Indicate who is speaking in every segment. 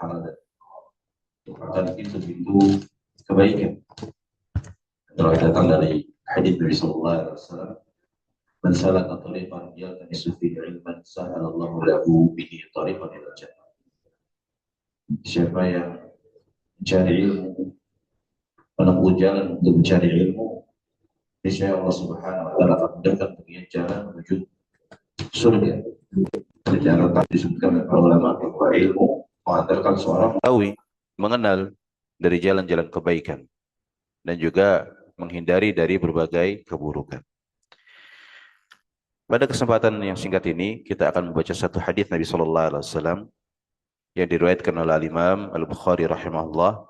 Speaker 1: halal dan merupakan pintu-pintu kebaikan. Kalau datang dari hadis Nabi Sallallahu Alaihi Wasallam, "Man salaka tariqan yaltamisu fihi ilman, sahhalallahu lahu bihi tariqan ila jannah." Siapa yang mencari ilmu, menempuh jalan untuk mencari ilmu, niscaya Allah Subhanahu Wa Taala akan mudahkan baginya jalan menuju surga. Secara tak disebutkan oleh ulama bahwa ilmu mengantarkan seorang mengenal dari jalan-jalan kebaikan dan juga menghindari dari berbagai keburukan. Pada kesempatan yang singkat ini kita akan membaca satu hadis Nabi Sallallahu Alaihi Wasallam yang diriwayatkan oleh Imam Al-Bukhari rahimahullah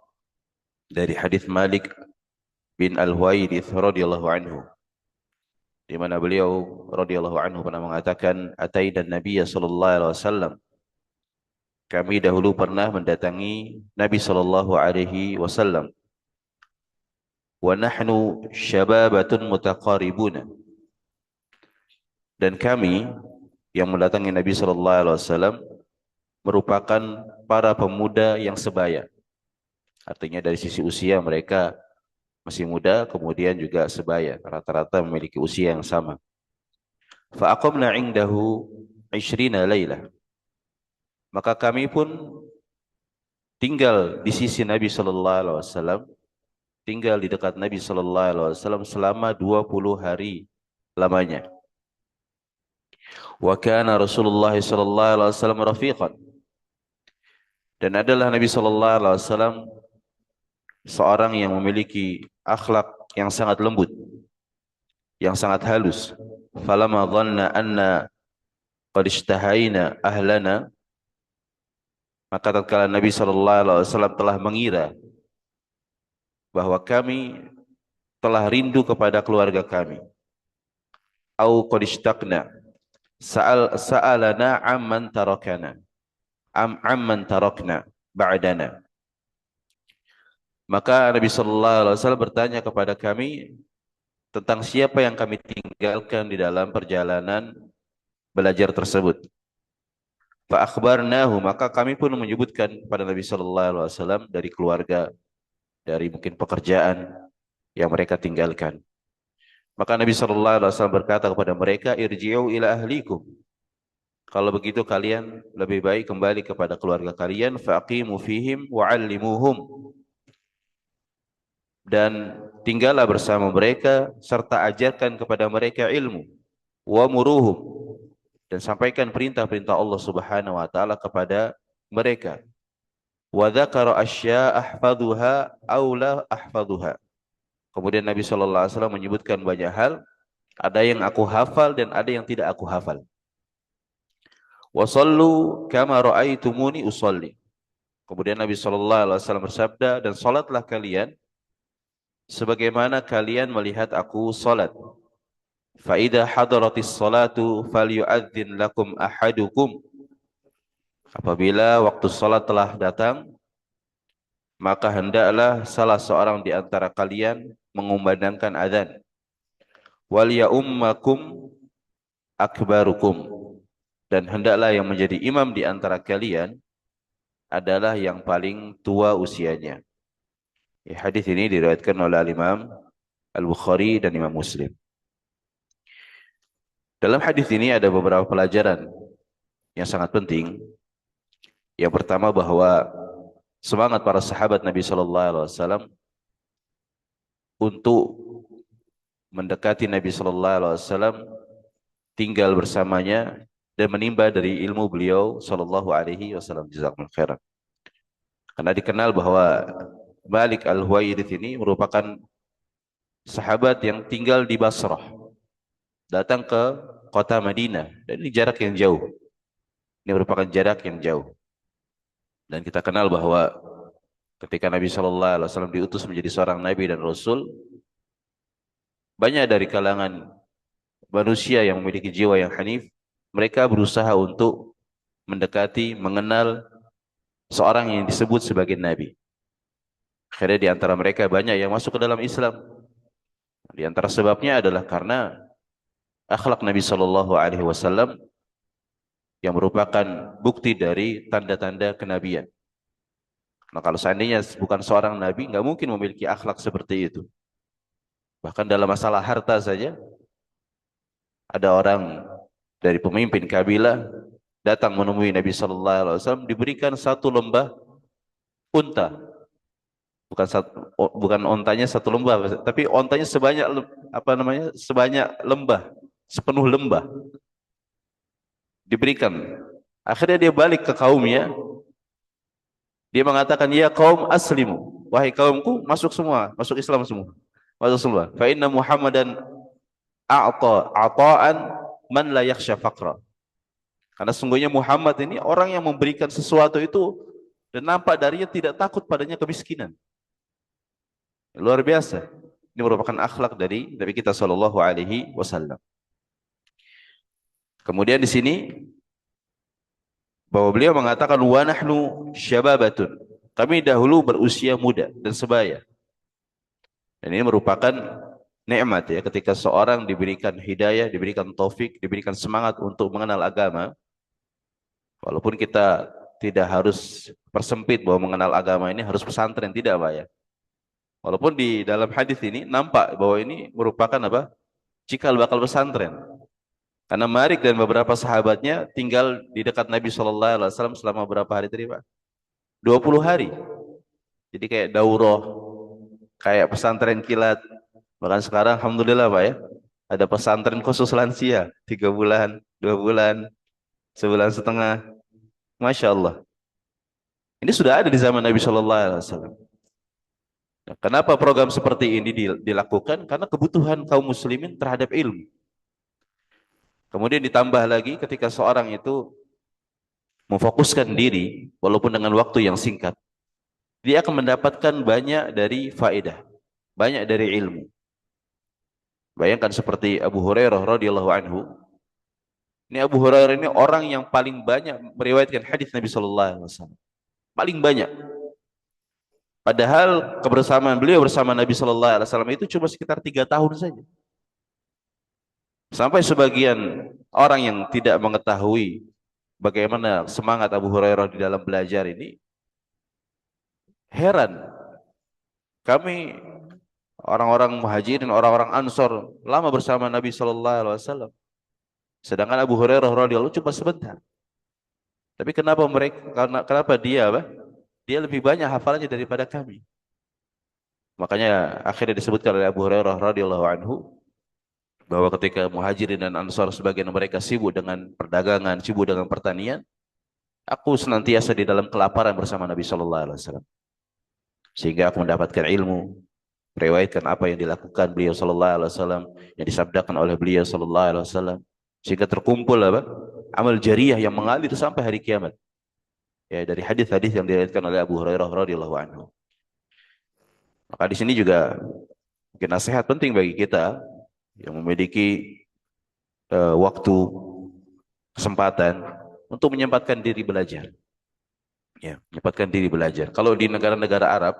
Speaker 1: dari hadis Malik bin Al-Huwairits radhiyallahu anhu, di mana beliau radhiyallahu anhu pernah mengatakan, "Ataina Nabiy sallallahu alaihi wasallam." Kami dahulu pernah mendatangi Nabi sallallahu alaihi wasallam. Wa nahnu syababatun mutaqaribuna. Dan kami yang mendatangi Nabi sallallahu alaihi wasallam merupakan para pemuda yang sebaya. Artinya dari sisi usia mereka masih muda, kemudian juga sebaya, rata-rata memiliki usia yang sama. Fa aqamna 'indahu 20 lailah. Maka kami pun tinggal di sisi Nabi sallallahu alaihi wasallam, tinggal di dekat Nabi sallallahu alaihi wasallam selama 20 hari lamanya. Wa kana Rasulullah sallallahu alaihi wasallam rafiqan. Dan adalah Nabi sallallahu alaihi wasallam seorang yang memiliki akhlak yang sangat lembut, yang sangat halus. Falamma dhanna anna qad ishtahaina ahlana, maka tatkala Nabi sallallahu alaihi wasallam telah mengira bahwa kami telah rindu kepada keluarga kami, au qad ishtaqna sa'alana amman tarakana amman tarakna ba'dana, maka Nabi sallallahu alaihi wasallam bertanya kepada kami tentang siapa yang kami tinggalkan di dalam perjalanan belajar tersebut. Fa akhbarnahu, maka kami pun menyebutkan pada Nabi sallallahu alaihi wasallam dari keluarga, dari mungkin pekerjaan yang mereka tinggalkan. Maka Nabi sallallahu alaihi wasallam berkata kepada mereka, irji'u ila ahlikum. Kalau begitu kalian lebih baik kembali kepada keluarga kalian, faqimu fihim wa'allimuhum. Dan tinggallah bersama mereka serta ajarkan kepada mereka ilmu. Wa muruhum, dan sampaikan perintah-perintah Allah Subhanahu wa taala kepada mereka. Wa dzakara asya ahfaduha aw la ahfaduha. Kemudian Nabi sallallahu alaihi wasallam menyebutkan banyak hal, ada yang aku hafal dan ada yang tidak aku hafal. Wa sallu kama raaitumuni usolli. Kemudian Nabi sallallahu alaihi wasallam bersabda, dan salatlah kalian sebagaimana kalian melihat aku salat. Fa idza hadaratis salatu falyu'adzin lakum ahadukum. Apabila waktu salat telah datang, maka hendaklah salah seorang di antara kalian mengumandangkan azan. Wal ya'ummakum akbarukum, dan hendaklah yang menjadi imam di antara kalian adalah yang paling tua usianya. Hadis ini diriwayatkan oleh Imam Al-Bukhari dan Imam Muslim. Dalam hadis ini ada beberapa pelajaran yang sangat penting. Yang pertama, bahwa semangat para sahabat Nabi sallallahu alaihi wasallam untuk mendekati Nabi sallallahu alaihi wasallam, tinggal bersamanya dan menimba dari ilmu beliau sallallahu alaihi wasallam. Jazakumullah khairan. Karena dikenal bahwa Malik Al-Huwairits ini merupakan sahabat yang tinggal di Basrah, datang ke kota Madinah, dan ini jarak yang jauh. Ini merupakan jarak yang jauh. Dan kita kenal bahwa ketika Nabi sallallahu alaihi wasallam diutus menjadi seorang nabi dan rasul, banyak dari kalangan manusia yang memiliki jiwa yang hanif, mereka berusaha untuk mendekati, mengenal seorang yang disebut sebagai nabi. Akhirnya di antara mereka banyak yang masuk ke dalam Islam. Di antara sebabnya adalah karena akhlak Nabi sallallahu alaihi wasallam yang merupakan bukti dari tanda-tanda kenabian. Nah, kalau seandainya bukan seorang nabi, nggak mungkin memiliki akhlak seperti itu. Bahkan dalam masalah harta saja, ada orang dari pemimpin kabilah datang menemui Nabi Sallallahu Alaihi Wasallam, diberikan satu lembah unta, bukan ontanya satu lembah, tapi ontanya sebanyak apa namanya, sebanyak lembah, sepenuh lembah diberikan. Akhirnya dia balik ke kaumnya, dia mengatakan, ya kaum aslimu, wahai kaumku, masuk semua, masuk Islam semua, masuk semua. Fa inna Muhammadan ata'an man la yakhsha faqra. Karena sungguhnya Muhammad ini orang yang memberikan sesuatu itu dan nampak darinya tidak takut padanya kemiskinan. Luar biasa. Ini merupakan akhlak dari Nabi kita sallallahu alaihi wasallam. Kemudian di sini bahwa beliau mengatakan wa nahnu syababatun. Kami dahulu berusia muda dan sebaya. Dan ini merupakan nikmat ya, ketika seorang diberikan hidayah, diberikan taufik, diberikan semangat untuk mengenal agama. Walaupun kita tidak harus persempit bahwa mengenal agama ini harus pesantren, tidak Pak ya. Walaupun di dalam hadis ini nampak bahwa ini merupakan apa? Cikal bakal pesantren. Karena Marik dan beberapa sahabatnya tinggal di dekat Nabi Shallallahu Alaihi Wasallam selama berapa hari tadi Pak? 20 hari. Jadi kayak daurah, kayak pesantren kilat. Bahkan sekarang alhamdulillah Pak ya, ada pesantren khusus lansia, 3 bulan, 2 bulan, sebulan setengah. Masya Allah. Ini sudah ada di zaman Nabi Shallallahu Alaihi Wasallam. Nah, kenapa program seperti ini dilakukan? Karena kebutuhan kaum muslimin terhadap ilmu. Kemudian ditambah lagi ketika seorang itu memfokuskan diri, walaupun dengan waktu yang singkat, dia akan mendapatkan banyak dari faedah, banyak dari ilmu. Bayangkan seperti Abu Hurairah radhiyallahu anhu. Ini Abu Hurairah ini orang yang paling banyak meriwayatkan hadis Nabi Shallallahu Alaihi Wasallam. Paling banyak. Padahal kebersamaan beliau bersama Nabi Shallallahu Alaihi Wasallam itu cuma sekitar 3 tahun saja. Sampai sebagian orang yang tidak mengetahui bagaimana semangat Abu Hurairah di dalam belajar ini heran. Kami orang-orang Muhajirin, orang-orang Ansor lama bersama Nabi Shallallahu Alaihi Wasallam. Sedangkan Abu Hurairah radhiyallahu cuma sebentar. Tapi kenapa dia apa? Dia lebih banyak hafalannya daripada kami. Makanya akhirnya disebutkan oleh Abu Hurairah radhiyallahu anhu bahwa ketika Muhajirin dan Ansar sebagian mereka sibuk dengan perdagangan, sibuk dengan pertanian, aku senantiasa di dalam kelaparan bersama Nabi Shallallahu Alaihi Wasallam. Sehingga aku mendapatkan ilmu, meriwayatkan apa yang dilakukan beliau Shallallahu Alaihi Wasallam, yang disabdakan oleh beliau Shallallahu Alaihi Wasallam, sehingga terkumpul apa? Amal jariah yang mengalir sampai hari kiamat. Ya, dari hadis-hadis yang diriwayatkan oleh Abu Hurairah radhiyallahu anhu. Maka di sini juga mungkin nasihat penting bagi kita yang memiliki waktu, kesempatan untuk menyempatkan diri belajar. Ya, menyempatkan diri belajar. Kalau di negara-negara Arab,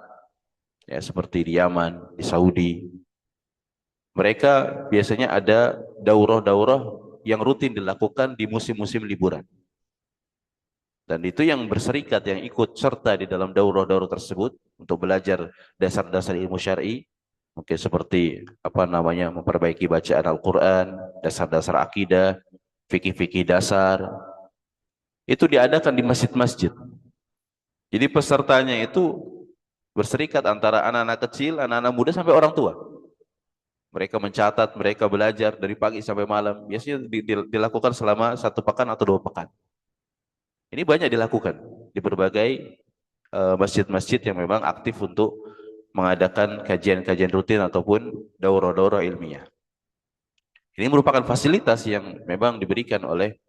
Speaker 1: ya seperti di Yaman, di Saudi, mereka biasanya ada daurah-daurah yang rutin dilakukan di musim-musim liburan. Dan itu yang berserikat, yang ikut serta di dalam daurah-daurah tersebut untuk belajar dasar-dasar ilmu syar'i, mungkin seperti apa namanya, memperbaiki bacaan Al-Quran, dasar-dasar akidah, fikih-fikih dasar, itu diadakan di masjid-masjid. Jadi pesertanya itu berserikat antara anak-anak kecil, anak-anak muda sampai orang tua. Mereka mencatat, mereka belajar dari pagi sampai malam. Biasanya dilakukan selama 1 pekan atau 2 pekan. Ini banyak dilakukan di berbagai masjid-masjid yang memang aktif untuk mengadakan kajian-kajian rutin ataupun daurah-daurah ilmiah. Ini merupakan fasilitas yang memang diberikan oleh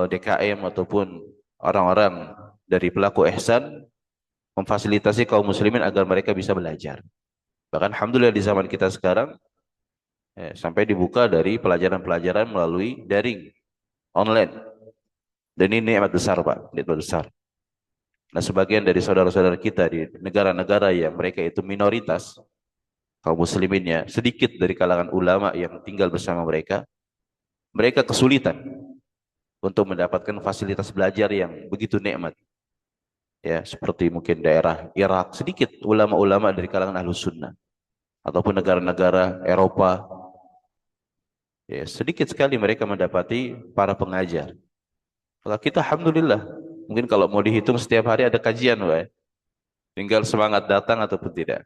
Speaker 1: DKM ataupun orang-orang dari pelaku ihsan, memfasilitasi kaum muslimin agar mereka bisa belajar. Bahkan alhamdulillah di zaman kita sekarang sampai dibuka dari pelajaran-pelajaran melalui daring online. Dan ini nikmat besar Pak, nikmat besar. Nah, sebagian dari saudara-saudara kita di negara-negara yang mereka itu minoritas, kaum musliminnya, sedikit dari kalangan ulama yang tinggal bersama mereka, mereka kesulitan untuk mendapatkan fasilitas belajar yang begitu nikmat. ya seperti mungkin daerah Irak, sedikit ulama-ulama dari kalangan Ahlus Sunnah, ataupun negara-negara Eropa, ya sedikit sekali mereka mendapati para pengajar. Kalau kita alhamdulillah, mungkin kalau mau dihitung setiap hari ada kajian, Pak, ya. Tinggal semangat datang ataupun tidak.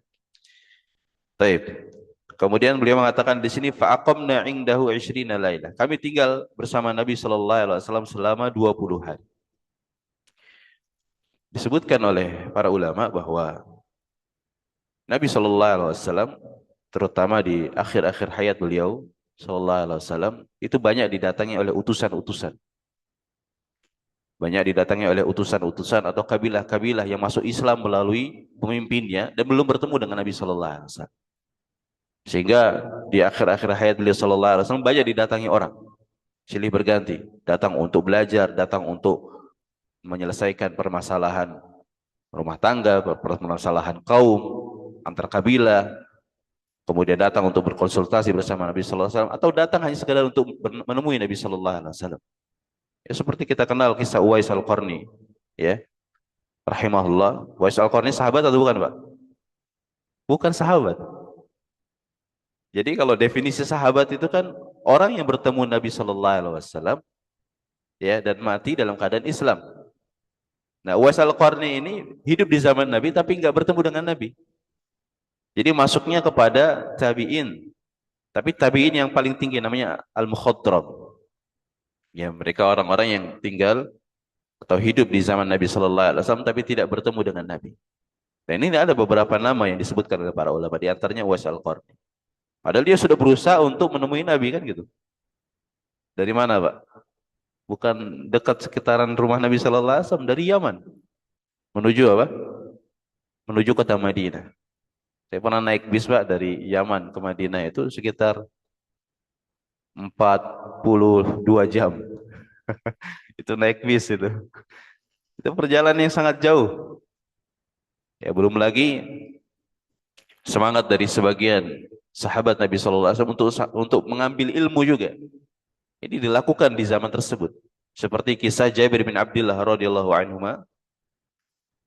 Speaker 1: Taib. Kemudian beliau mengatakan di sini fa'aqamna indahu 20 lailah. Kami tinggal bersama Nabi sallallahu alaihi wasallam selama 20 hari. Disebutkan oleh para ulama bahwa Nabi sallallahu alaihi wasallam terutama di akhir-akhir hayat beliau sallallahu alaihi wasallam itu banyak didatangi oleh utusan-utusan. Banyak didatangi oleh utusan-utusan atau kabilah-kabilah yang masuk Islam melalui pemimpinnya dan belum bertemu dengan Nabi sallallahu alaihi wasallam. Sehingga di akhir-akhir hayat beliau sallallahu alaihi wasallam banyak didatangi orang, silih berganti, datang untuk belajar, datang untuk menyelesaikan permasalahan rumah tangga, permasalahan kaum antar kabilah, kemudian datang untuk berkonsultasi bersama Nabi sallallahu alaihi wasallam atau datang hanya sekedar untuk menemui Nabi sallallahu alaihi wasallam. Ya seperti kita kenal kisah Uwais Al-Qarni, ya, rahimahullah. Uwais Al-Qarni sahabat atau bukan, Pak? Bukan sahabat. Jadi kalau definisi sahabat itu kan orang yang bertemu Nabi sallallahu alaihi wasallam, ya, dan mati dalam keadaan Islam. Nah, Uwais Al-Qarni ini hidup di zaman Nabi tapi nggak bertemu dengan Nabi. Jadi masuknya kepada tabi'in. Tapi tabi'in yang paling tinggi namanya Al-Mukhadram. Ya, mereka orang-orang yang tinggal atau hidup di zaman Nabi sallallahu alaihi wasallam tapi tidak bertemu dengan Nabi. Dan ini ada beberapa nama yang disebutkan oleh para ulama, di antaranya Uwais Al-Qarni. Padahal dia sudah berusaha untuk menemui Nabi kan gitu. Dari mana, Pak? Bukan dekat sekitaran rumah Nabi sallallahu alaihi wasallam, dari Yaman. Menuju apa? Menuju kota Madinah. Saya pernah naik bis, Pak, dari Yaman ke Madinah itu sekitar 42 jam. Itu naik bis itu. Itu perjalanan yang sangat jauh. Ya, belum lagi semangat dari sebagian sahabat Nabi sallallahu alaihi wasallam untuk mengambil ilmu juga. Ini dilakukan di zaman tersebut. Seperti kisah Jabir bin Abdullah radhiyallahu anhu.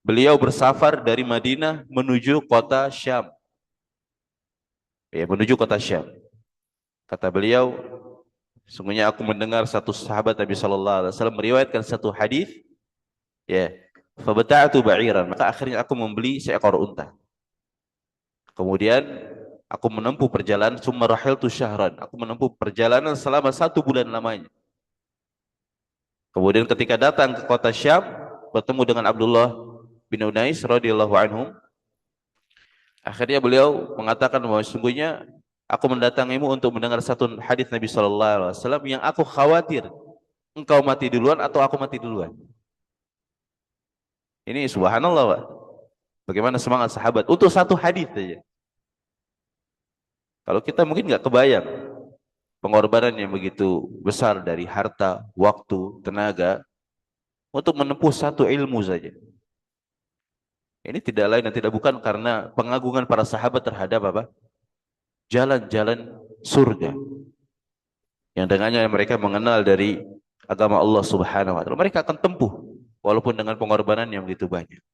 Speaker 1: Beliau bersafar dari Madinah menuju kota Syam. Ya, menuju kota Syam. Kata beliau, sungguhnya aku mendengar satu sahabat Nabi sallallahu alaihi wasallam meriwayatkan satu hadis, ya, fabata'tu ba'iran, maka akhirnya aku membeli seekor unta. Kemudian aku menempuh perjalanan summa rahiltu syahran, aku menempuh perjalanan selama 1 bulan lamanya. Kemudian ketika datang ke kota Syam, bertemu dengan Abdullah bin Unais radhiyallahu anhum. Akhirnya beliau mengatakan bahwa sesungguhnya aku mendatangimu untuk mendengar satu hadis Nabi sallallahu alaihi wasallam yang aku khawatir engkau mati duluan atau aku mati duluan. Ini subhanallah, Pak. Bagaimana semangat sahabat untuk satu hadis saja. Kalau kita mungkin nggak kebayang pengorbanan yang begitu besar dari harta, waktu, tenaga untuk menempuh satu ilmu saja. Ini tidak lain dan tidak bukan karena pengagungan para sahabat terhadap apa? Jalan-jalan surga. Yang dengannya mereka mengenal dari agama Allah Subhanahu wa taala. Mereka akan tempuh walaupun dengan pengorbanan yang begitu banyak.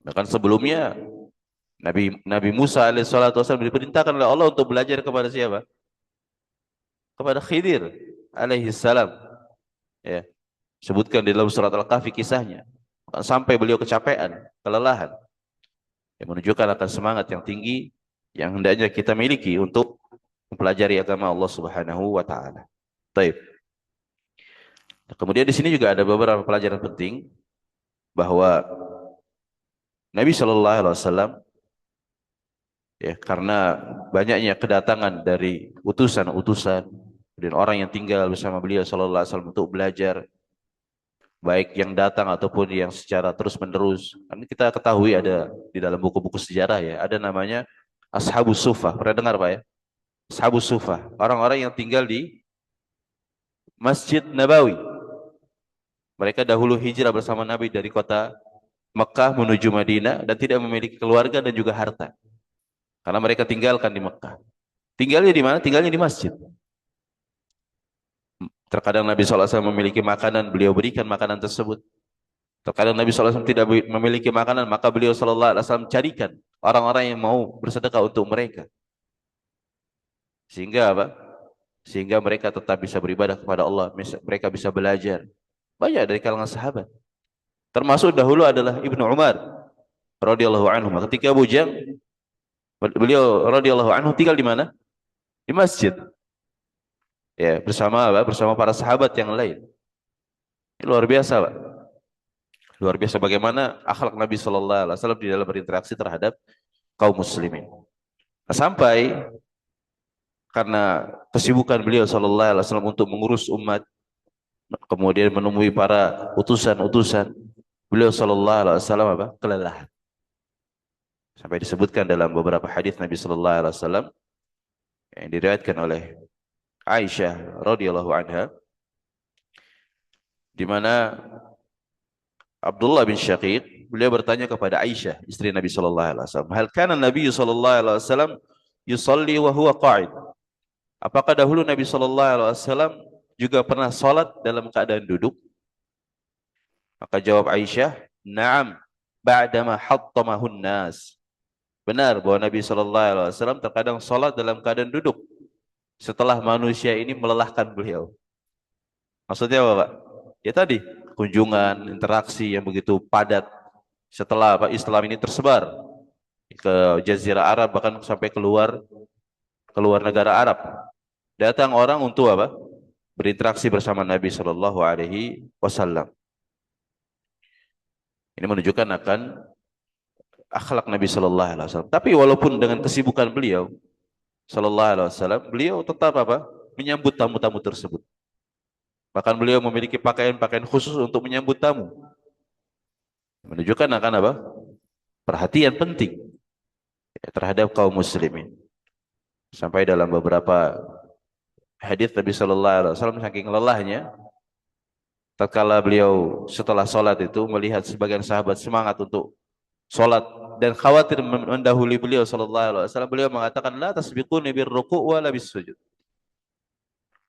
Speaker 1: Bahkan sebelumnya Nabi Musa alaihissalatu wassalam diperintahkan oleh Allah untuk belajar kepada siapa? Kepada Khidir alaihissalam. Ya, sebutkan di dalam surat Al-Kahfi kisahnya. Sampai beliau kecapean, kelelahan. Yang menunjukkan akan semangat yang tinggi yang hendaknya kita miliki untuk mempelajari agama Allah Subhanahu wa taala. Baik. Kemudian di sini juga ada beberapa pelajaran penting bahwa Nabi Shallallahu alaihi wasallam, ya, karena banyaknya kedatangan dari utusan-utusan dan orang yang tinggal bersama beliau Shallallahu alaihi wasallam untuk belajar, baik yang datang ataupun yang secara terus-menerus. Kan kita ketahui ada di dalam buku-buku sejarah, ya, ada namanya Ashabus Suffah. Pernah dengar, Pak, ya? Ashabus Suffah, orang-orang yang tinggal di Masjid Nabawi. Mereka dahulu hijrah bersama Nabi dari kota Mekah menuju Madinah dan tidak memiliki keluarga dan juga harta. Karena mereka tinggalkan di Mekah. Tinggalnya di mana? Tinggalnya di masjid. Terkadang Nabi SAW memiliki makanan, beliau berikan makanan tersebut. Terkadang Nabi SAW tidak memiliki makanan, maka beliau SAW carikan orang-orang yang mau bersedekah untuk mereka. Sehingga apa? Sehingga mereka tetap bisa beribadah kepada Allah, mereka bisa belajar. Banyak dari kalangan sahabat. Termasuk dahulu adalah Ibnu Umar radhiyallahu anhu. Ketika bujang, beliau radhiyallahu anhu tinggal di mana? Di masjid. Ya, bersama apa? Bersama para sahabat yang lain. Ini luar biasa, Pak. Luar biasa bagaimana akhlak Nabi sallallahu alaihi wasallam di dalam berinteraksi terhadap kaum muslimin. Nah, sampai karena kesibukan beliau sallallahu alaihi wasallam untuk mengurus umat, kemudian menemui para utusan-utusan, beliau sallallahu alaihi wasallam apa? Kelelahan. Sampai disebutkan dalam beberapa hadis Nabi sallallahu alaihi wasallam yang diriwayatkan oleh Aisyah radhiyallahu anha, di mana Abdullah bin Syaqiq beliau bertanya kepada Aisyah istri Nabi sallallahu alaihi wasallam, "Hal kana Nabi sallallahu alaihi wasallam yusalli wa huwa qa'id?" Apakah dahulu Nabi sallallahu alaihi wasallam juga pernah salat dalam keadaan duduk? Maka jawab Aisyah, "Na'am, ba'dama hattamahun nas." Benar bahwa Nabi sallallahu alaihi wasallam terkadang salat dalam keadaan duduk setelah manusia ini melelahkan beliau. Maksudnya apa, Pak? Ya tadi, kunjungan, interaksi yang begitu padat setelah apa Islam ini tersebar ke Jazirah Arab, bahkan sampai keluar negara Arab. Datang orang untuk apa? Berinteraksi bersama Nabi Shallallahu Alaihi Wasallam. Ini menunjukkan akan akhlak Nabi Shallallahu Alaihi Wasallam. Tapi walaupun dengan kesibukan beliau Shallallahu Alaihi Wasallam, beliau tetap apa? Menyambut tamu-tamu tersebut. Bahkan beliau memiliki pakaian-pakaian khusus untuk menyambut tamu. Menunjukkan akan apa? Perhatian penting terhadap kaum muslimin. Sampai dalam beberapa hadis Nabi Shallallahu Alaihi Wasallam saking lelahnya, tatkala beliau setelah sholat itu melihat sebagian sahabat semangat untuk sholat dan khawatir mendahului beliau Shallallahu Alaihi Wasallam, beliau mengatakan, "La tasbiquni birruku' wala bisujud."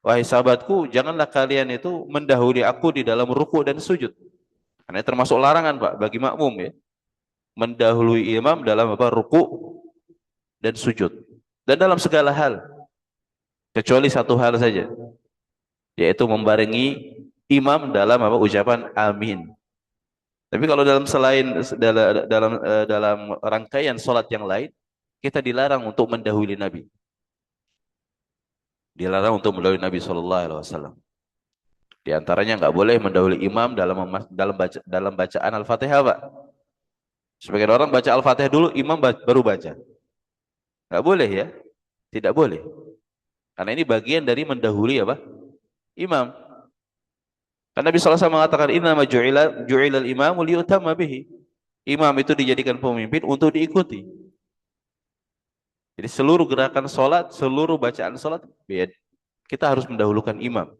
Speaker 1: Wahai sahabatku, janganlah kalian itu mendahului aku di dalam ruku dan sujud. Karena termasuk larangan, Pak, bagi makmum ya. Mendahului imam dalam apa? Ruku dan sujud. Dan dalam segala hal. Kecuali satu hal saja. Yaitu membarengi imam dalam apa? Ucapan amin. Tapi kalau dalam dalam rangkaian salat yang lain, kita dilarang untuk mendahului Nabi. Dilarang untuk mendahului Nabi sallallahu alaihi wasallam. Di antaranya enggak boleh mendahului imam dalam bacaan Al-Fatihah, Pak. Sebagian orang baca Al-Fatihah dulu, imam baru baca. Enggak boleh ya? Tidak boleh. Karena ini bagian dari mendahului apa? Imam. Karena Nabi sallallahu alaihi wasallam mengatakan, "Innama ju'ilal imamu liyutamma bihi." Imam itu dijadikan pemimpin untuk diikuti. Jadi seluruh gerakan sholat, seluruh bacaan sholat, kita harus mendahulukan imam.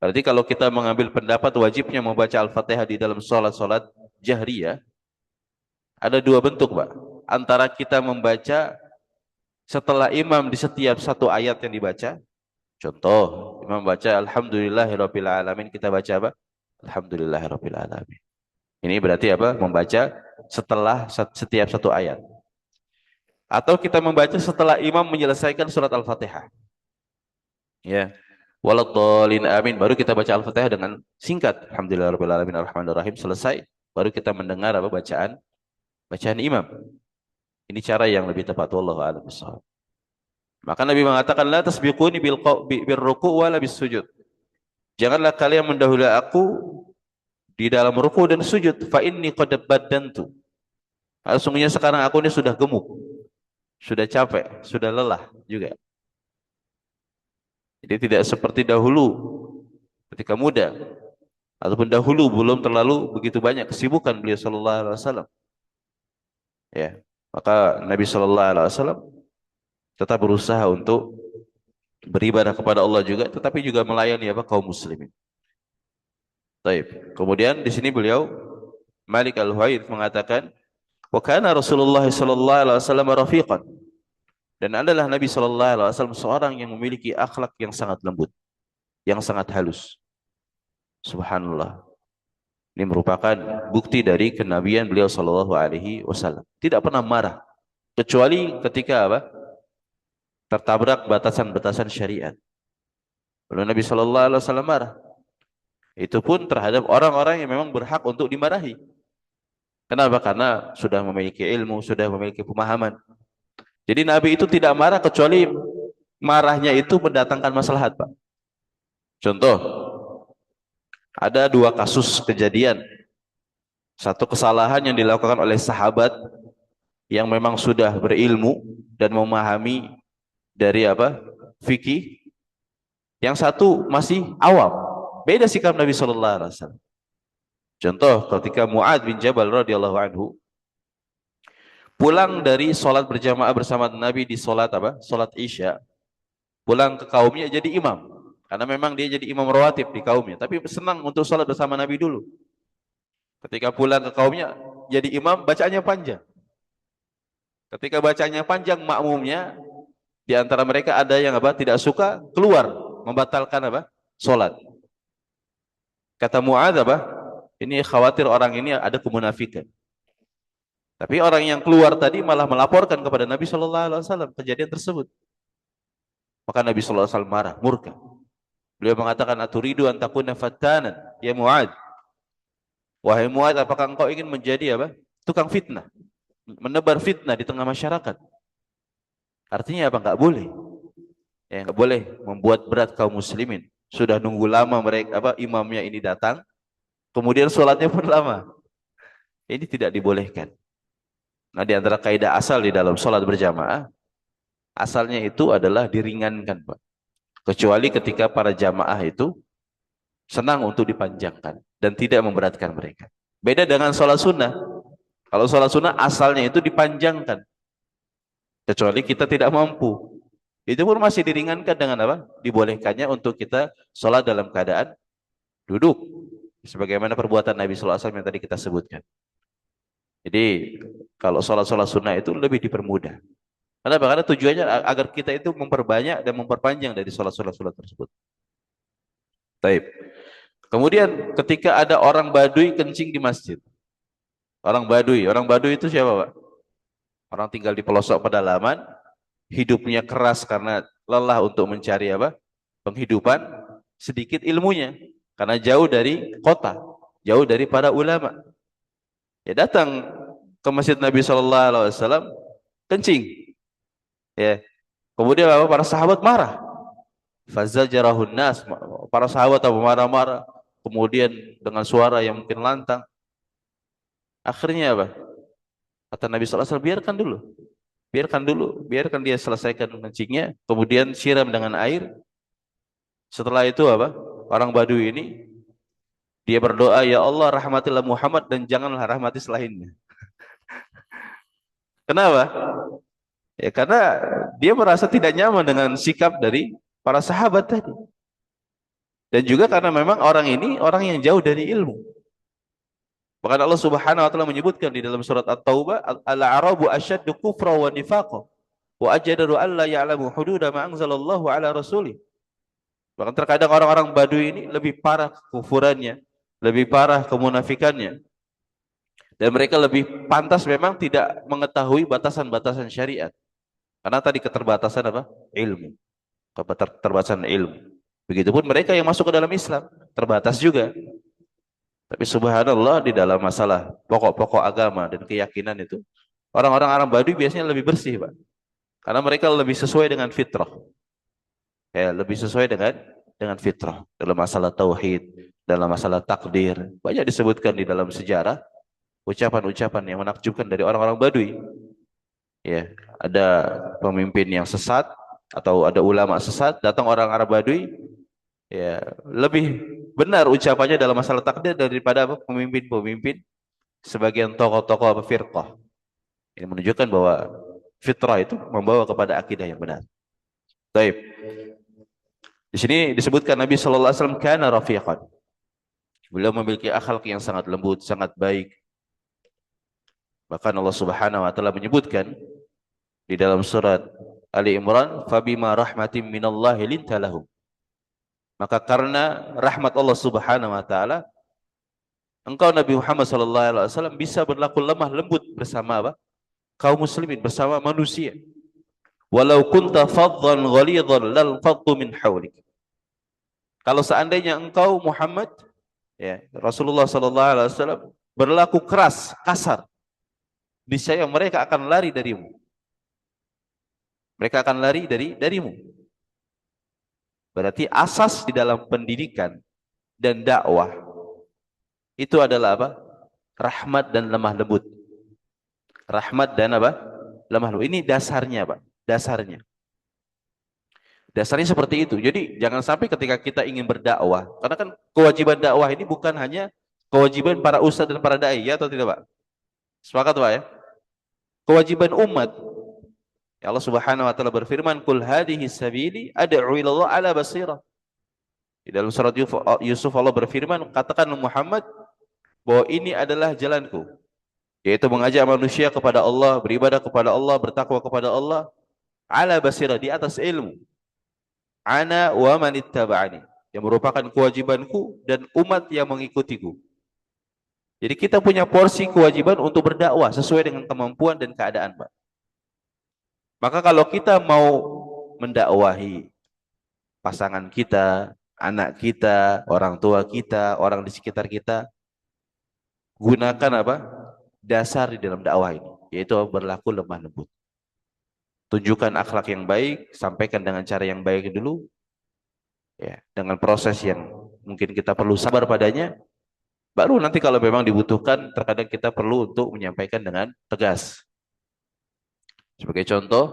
Speaker 1: Berarti kalau kita mengambil pendapat wajibnya membaca Al-Fatihah di dalam sholat-sholat jahriyah, ada dua bentuk, Pak. Antara kita membaca setelah imam di setiap satu ayat yang dibaca. Contoh, imam baca Alhamdulillahirabbil alamin, kita baca apa? Alhamdulillahirabbil alamin. Ini berarti apa? Membaca setelah setiap satu ayat. Atau kita membaca setelah imam menyelesaikan surat Al-Fatihah. Ya. Waladhdallin amin. Baru kita baca Al-Fatihah dengan singkat. Alhamdulillahirabbil alamin arrahmanir rahim, selesai. Baru kita mendengar apa bacaan imam. Ini cara yang lebih tepat, wallahu a'lam bishawab. Maka Nabi mengatakan, "La tasbiquni birruku' wala bisujud." Janganlah kalian mendahului aku di dalam ruku dan sujud. Fa inni qad baddantu. Sesungguhnya sekarang aku ini sudah gemuk. Sudah capek, sudah lelah juga. Jadi tidak seperti dahulu ketika muda, ataupun dahulu belum terlalu begitu banyak kesibukan beliau sallallahu alaihi wasallam. Ya, maka Nabi sallallahu alaihi wasallam tetap berusaha untuk beribadah kepada Allah juga, tetapi juga melayani apa kaum muslimin. Baik. Kemudian di sini beliau Malik Al-Huwairits mengatakan, "Wa kana Rasulullah sallallahu alaihi wasallam rafiqan." Dan adalah Nabi sallallahu alaihi wasallam seorang yang memiliki akhlak yang sangat lembut, yang sangat halus. Subhanallah. Ini merupakan bukti dari kenabian beliau sallallahu alaihi wasallam. Tidak pernah marah kecuali ketika apa? Tertabrak batasan-batasan syariat. Lalu Nabi sallallahu alaihi wasallam marah. Itu pun terhadap orang-orang yang memang berhak untuk dimarahi. Kenapa? Karena sudah memiliki ilmu, sudah memiliki pemahaman. Jadi Nabi itu tidak marah kecuali marahnya itu mendatangkan maslahat, Pak. Contoh, ada dua kasus kejadian. Satu kesalahan yang dilakukan oleh sahabat yang memang sudah berilmu dan memahami dari apa? Fikih. Yang satu masih awam. Beda sikap Nabi sallallahu alaihi wasallam. Contoh, ketika Mu'ad bin Jabal radhiyallahu anhu pulang dari sholat berjamaah bersama Nabi di sholat apa? Sholat Isya. Pulang ke kaumnya jadi imam. Karena memang dia jadi imam rawatib di kaumnya. Tapi senang untuk sholat bersama Nabi dulu. Ketika pulang ke kaumnya jadi imam, bacaannya panjang. Ketika bacanya panjang, makmumnya di antara mereka ada yang apa? Tidak suka, keluar membatalkan apa? Sholat. Kata Mu'ad apa? Ini khawatir orang ini ada kemunafikan. Tapi orang yang keluar tadi malah melaporkan kepada Nabi Shallallahu Alaihi Wasallam kejadian tersebut. Maka Nabi Shallallahu Alaihi Wasallam marah, murka. Beliau mengatakan, aturidu an takuna fattanan, ya Mu'ad. Wahai Mu'ad, apakah engkau ingin menjadi apa? Tukang fitnah, menebar fitnah di tengah masyarakat. Artinya apa? Enggak boleh. Ya, enggak boleh membuat berat kaum muslimin. Sudah nunggu lama mereka apa imamnya ini datang, kemudian sholatnya pun lama. Ini tidak dibolehkan. Nah, di antara kaidah asal di dalam sholat berjamaah, asalnya itu adalah diringankan, Pak. Kecuali ketika para jamaah itu senang untuk dipanjangkan dan tidak memberatkan mereka. Beda dengan sholat sunnah. Kalau sholat sunnah asalnya itu dipanjangkan. Kecuali kita tidak mampu. Itu pun masih diringankan dengan apa? Dibolehkannya untuk kita sholat dalam keadaan duduk. Sebagaimana perbuatan Nabi sallallahu alaihi wasallam yang tadi kita sebutkan. Jadi kalau sholat-sholat sunnah itu lebih dipermudah. Kenapa? Karena tujuannya agar kita itu memperbanyak dan memperpanjang dari sholat-sholat tersebut. Taib. Kemudian ketika ada orang Baduy kencing di masjid. Orang Baduy itu siapa, Pak? Orang tinggal di pelosok pedalaman, hidupnya keras karena lelah untuk mencari apa? Penghidupan, sedikit ilmunya karena jauh dari kota, jauh dari para ulama. Ya datang ke masjid Nabi sallallahu alaihi wasallam kencing. Ya. Kemudian apa? Para sahabat marah. Fazajarahun nas, para sahabat apa marah-marah. Kemudian dengan suara yang mungkin lantang. Akhirnya apa? Kata Nabi sallallahu alaihi wasallam, biarkan dulu. Biarkan dulu, biarkan dia selesaikan kencingnya, kemudian siram dengan air. Setelah itu apa? Orang Baduy ini dia berdoa, ya Allah rahmatilah Muhammad dan janganlah rahmati selainnya. Kenapa? Ya karena dia merasa tidak nyaman dengan sikap dari para sahabat tadi. Dan juga karena memang orang ini orang yang jauh dari ilmu. Bahkan Allah Subhanahu wa taala menyebutkan di dalam surat At-Taubah, al-a'rabu asyaddu kufra wa nifaqa wa ajdaru alla ya'lamu hududa ma anzalallahu ala rasulih. Bahkan terkadang orang-orang Baduy ini lebih parah kekufurannya, lebih parah kemunafikannya. Dan mereka lebih pantas memang tidak mengetahui batasan-batasan syariat. Karena tadi keterbatasan apa? Ilmu. Keterbatasan ilmu. Begitupun mereka yang masuk ke dalam Islam, terbatas juga. Tapi subhanallah di dalam masalah pokok-pokok agama dan keyakinan itu, orang-orang Arab Baduy biasanya lebih bersih, Pak. Karena mereka lebih sesuai dengan fitrah. Ya, lebih sesuai dengan fitrah dalam masalah tauhid, dalam masalah takdir. Banyak disebutkan di dalam sejarah ucapan-ucapan yang menakjubkan dari orang-orang Baduy. Ya, ada pemimpin yang sesat atau ada ulama sesat, datang orang Arab Baduy, ya, lebih benar ucapannya dalam masalah takdir daripada pemimpin-pemimpin sebagian tokoh-tokoh firqah. Ini menunjukkan bahwa fitrah itu membawa kepada akidah yang benar. Baik. Di sini disebutkan Nabi sallallahu alaihi wasallam kana rafiqan. Beliau memiliki akhlak yang sangat lembut, sangat baik. Bahkan Allah Subhanahu wa taala menyebutkan di dalam surat Ali Imran, "Fabima rahmatin minallahi linta lahum." Maka karena rahmat Allah Subhanahu wa taala, engkau Nabi Muhammad SAW bisa berlaku lemah lembut bersama apa? Kaum muslimin, bersama manusia. Walau kunta faddan ghalidhan lal faddu min hawlik. Kalau seandainya engkau Muhammad, ya, Rasulullah SAW berlaku keras, kasar, niscaya mereka akan lari darimu. Mereka akan lari darimu. Berarti asas di dalam pendidikan dan dakwah itu adalah apa? Rahmat dan lemah lembut. Rahmat dan apa? Lemah lembut. Ini dasarnya, Pak. Dasarnya. Dasarnya seperti itu. Jadi jangan sampai ketika kita ingin berdakwah, karena kan kewajiban dakwah ini bukan hanya kewajiban para ustadz dan para dai, ya atau tidak, Pak? Sepakat, Pak, ya? Kewajiban umat. Ya Allah Subhanahu wa taala berfirman, "Qul hadhihi sabili ad'u ila Allah ala basirah." Di dalam surat Yusuf Allah berfirman, katakan Muhammad bahwa ini adalah jalanku, yaitu mengajak manusia kepada Allah, beribadah kepada Allah, bertakwa kepada Allah, ala basirah, di atas ilmu. Ana wa man ittaba'ani, yang merupakan kewajibanku dan umat yang mengikutiku. Jadi kita punya porsi kewajiban untuk berdakwah sesuai dengan kemampuan dan keadaan, Pak. Maka kalau kita mau mendakwahi pasangan kita, anak kita, orang tua kita, orang di sekitar kita, gunakan apa? Dasar di dalam dakwah ini, yaitu berlaku lemah lembut. Tunjukkan akhlak yang baik, sampaikan dengan cara yang baik dulu, ya, dengan proses yang mungkin kita perlu sabar padanya, baru nanti kalau memang dibutuhkan, terkadang kita perlu untuk menyampaikan dengan tegas. Sebagai contoh,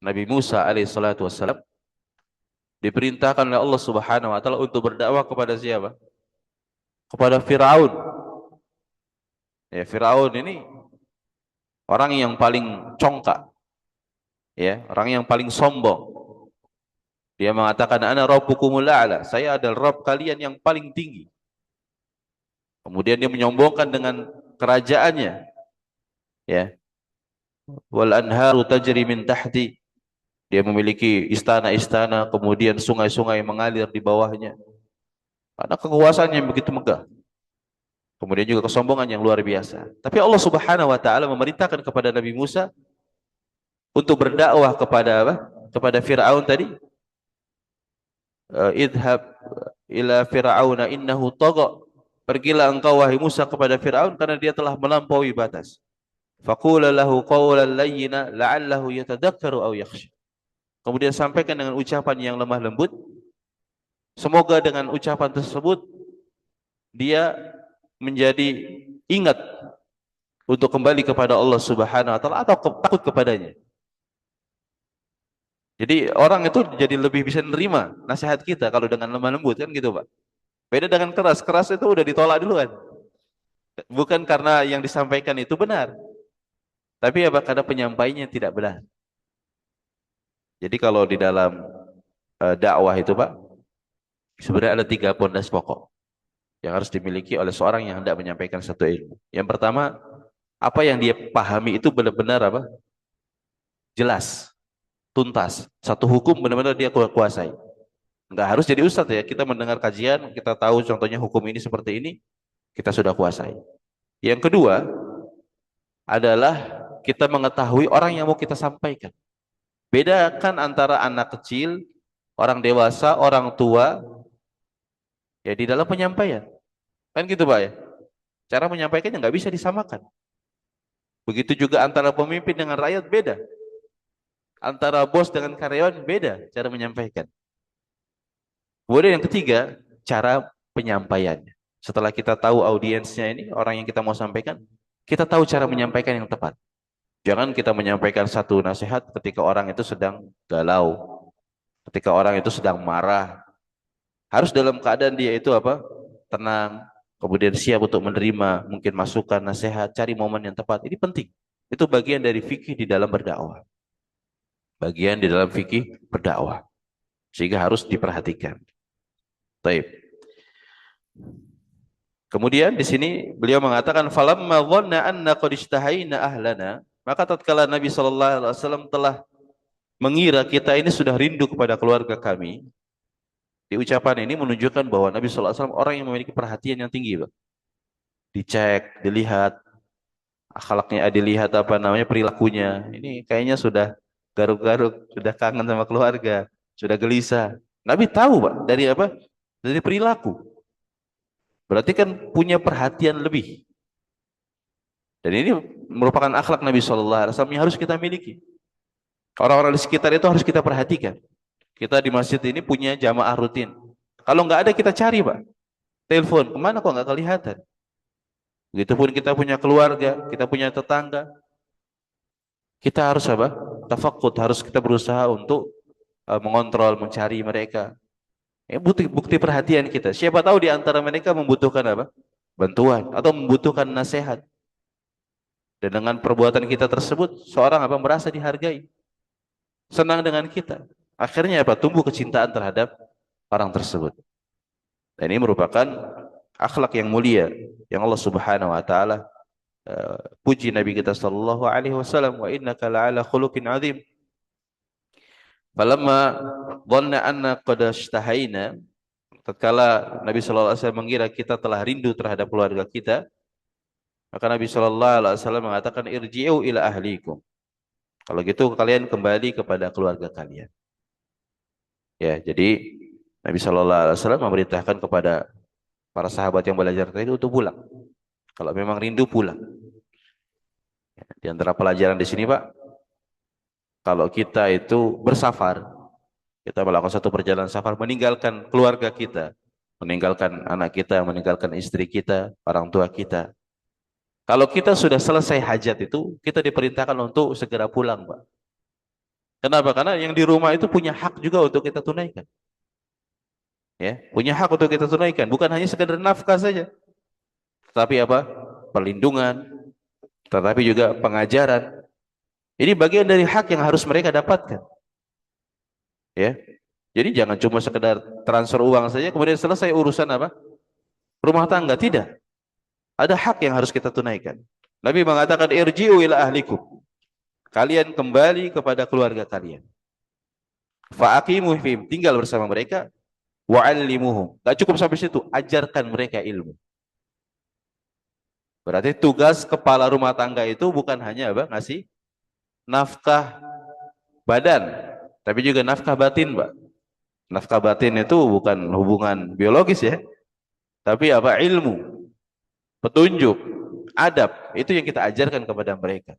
Speaker 1: Nabi Musa alaihissalatu wassalam diperintahkan oleh Allah Subhanahu wa taala untuk berdakwah kepada siapa? Kepada Firaun. Ya, Firaun ini orang yang paling congkak, ya, orang yang paling sombong. Dia mengatakan, ana rabbukumul a'la, saya adalah Rabb kalian yang paling tinggi. Kemudian dia menyombongkan dengan kerajaannya, ya. Wal anharu tajri min tahti, dia memiliki istana-istana, kemudian sungai-sungai mengalir di bawahnya. Karena kekuasaannya yang begitu megah. Kemudian juga kesombongan yang luar biasa. Tapi Allah Subhanahu wa taala memerintahkan kepada Nabi Musa untuk berdakwah kepada apa? Kepada Firaun tadi. Idhab ila fir'auna innahu tagha. Pergilah engkau wahai Musa kepada Firaun karena dia telah melampaui batas. Faqula lahu qawlan layyina la'allahu yatadhakkaru aw yakhsha. Kemudian sampaikan dengan ucapan yang lemah lembut. Semoga dengan ucapan tersebut dia menjadi ingat untuk kembali kepada Allah Subhanahu wa taala atau takut kepadanya. Jadi orang itu jadi lebih bisa menerima nasihat kita kalau dengan lemah lembut, kan gitu, Pak. Beda dengan keras. Keras itu udah ditolak duluan. Bukan karena yang disampaikan itu benar, tapi apa, karena penyampainya tidak benar. Jadi kalau di dalam dakwah itu, Pak, sebenarnya ada 3 pondasi pokok yang harus dimiliki oleh seorang yang hendak menyampaikan satu ilmu. Yang pertama, apa yang dia pahami itu benar-benar apa? Jelas, tuntas. Satu hukum benar-benar dia kuasai. Enggak harus jadi ustadz, ya. Kita mendengar kajian, kita tahu contohnya hukum ini seperti ini, kita sudah kuasai. Yang kedua adalah kita mengetahui orang yang mau kita sampaikan. Bedakan antara anak kecil, orang dewasa, orang tua, ya, di dalam penyampaian. Kan gitu, Pak, ya. Cara menyampaikannya nggak bisa disamakan. Begitu juga antara pemimpin dengan rakyat beda. Antara bos dengan karyawan beda cara menyampaikan. Kemudian yang ketiga, cara penyampaiannya. Setelah kita tahu audiensnya ini, orang yang kita mau sampaikan, kita tahu cara menyampaikan yang tepat. Jangan kita menyampaikan satu nasihat ketika orang itu sedang galau, ketika orang itu sedang marah. Harus dalam keadaan dia itu apa? Tenang, kemudian siap untuk menerima mungkin masukan, nasihat, cari momen yang tepat. Ini penting. Itu bagian dari fikih di dalam berdakwah. Bagian di dalam fikih berdakwah. Sehingga harus diperhatikan. Baik. Kemudian di sini beliau mengatakan falamma dhanna anna qad ishtahaina ahlana, maka tatkala Nabi sallallahu alaihi wasallam telah mengira kita ini sudah rindu kepada keluarga kami. Di ucapan ini menunjukkan bahwa Nabi sallallahu alaihi wasallam orang yang memiliki perhatian yang tinggi, Pak. dicek, dilihat akhlaknya, dilihat apa namanya perilakunya. Ini kayaknya sudah garuk-garuk, sudah kangen sama keluarga, sudah gelisah. Nabi tahu, Pak, dari apa? Dari perilaku. Berarti kan punya perhatian lebih. Dan ini merupakan akhlak Nabi SAW yang harus kita miliki. Orang-orang di sekitar itu harus kita perhatikan. Kita di masjid ini punya jamaah rutin. Kalau nggak ada kita cari, Pak. Telepon, kemana kok nggak kelihatan? Begitupun kita punya keluarga, kita punya tetangga. Kita harus apa? Tafakkud, harus kita berusaha untuk mengontrol, mencari mereka. Bukti perhatian kita. Siapa tahu di antara mereka membutuhkan apa? Bantuan atau membutuhkan nasihat. Dan dengan perbuatan kita tersebut, seorang apa? Merasa dihargai, senang dengan kita. Akhirnya apa? Tumbuh kecintaan terhadap orang tersebut. Dan ini merupakan akhlak yang mulia yang Allah Subhanahu wa taala puji Nabi kita sallallahu alaihi wasallam, wa innaka la'ala khuluqin azim. Falamma dhanna anna qad ishtahaina, tatkala Nabi sallallahu alaihi wasallam mengira kita telah rindu terhadap keluarga kita, maka Nabi sallallahu alaihi wasallam mengatakan irji'u ila ahlikum. Kalau gitu kalian kembali kepada keluarga kalian. Ya, jadi Nabi sallallahu alaihi wasallam memerintahkan kepada para sahabat yang belajar tadi untuk pulang. Kalau memang rindu pulang. Di antara pelajaran di sini, Pak, kalau kita itu bersafar, kita melakukan satu perjalanan safar, meninggalkan keluarga kita, meninggalkan anak kita, meninggalkan istri kita, orang tua kita. Kalau kita sudah selesai hajat itu, kita diperintahkan untuk segera pulang, Pak. Kenapa? Karena yang di rumah itu punya hak juga untuk kita tunaikan. Ya, punya hak untuk kita tunaikan, bukan hanya sekedar nafkah saja. Tetapi apa? Perlindungan, tetapi juga pengajaran. Ini bagian dari hak yang harus mereka dapatkan. Ya. Jadi jangan cuma sekedar transfer uang saja kemudian selesai urusan apa? Rumah tangga, tidak. Ada hak yang harus kita tunaikan. Nabi mengatakan irji'u ila ahlikum. Kalian kembali kepada keluarga kalian. Fa'aqimu fihim, tinggal bersama mereka, wa'allimuhum. Enggak cukup sampai situ, ajarkan mereka ilmu. Berarti tugas kepala rumah tangga itu bukan hanya apa? Ngasih nafkah badan, tapi juga nafkah batin, Pak. Nafkah batin itu bukan hubungan biologis ya, tapi apa? Ilmu, petunjuk, adab, itu yang kita ajarkan kepada mereka.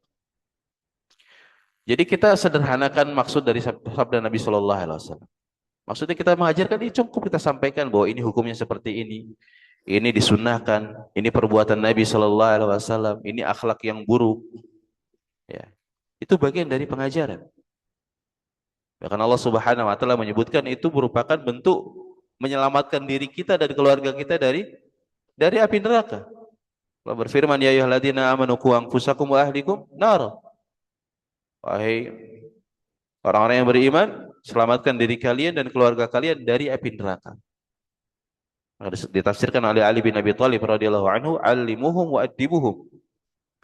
Speaker 1: Jadi kita sederhanakan maksud dari sabda Nabi Shallallahu Alaihi Wasallam. Maksudnya kita mengajarkan ini cukup kita sampaikan bahwa ini hukumnya seperti ini disunnahkan, ini perbuatan Nabi Shallallahu Alaihi Wasallam, ini akhlak yang buruk. Ya, itu bagian dari pengajaran. Bahkan Allah Subhanahu Wa Taala menyebutkan itu merupakan bentuk menyelamatkan diri kita dan keluarga kita dari api neraka. Allah berfirman, ya ayyuhalladzina amanu qu anfusakum wa ahlikum nar. Wahai orang-orang yang beriman, selamatkan diri kalian dan keluarga kalian dari api neraka. Ditafsirkan oleh Ali bin Abi Thalib radhiyallahu anhu, allimuhum wa addibuhum.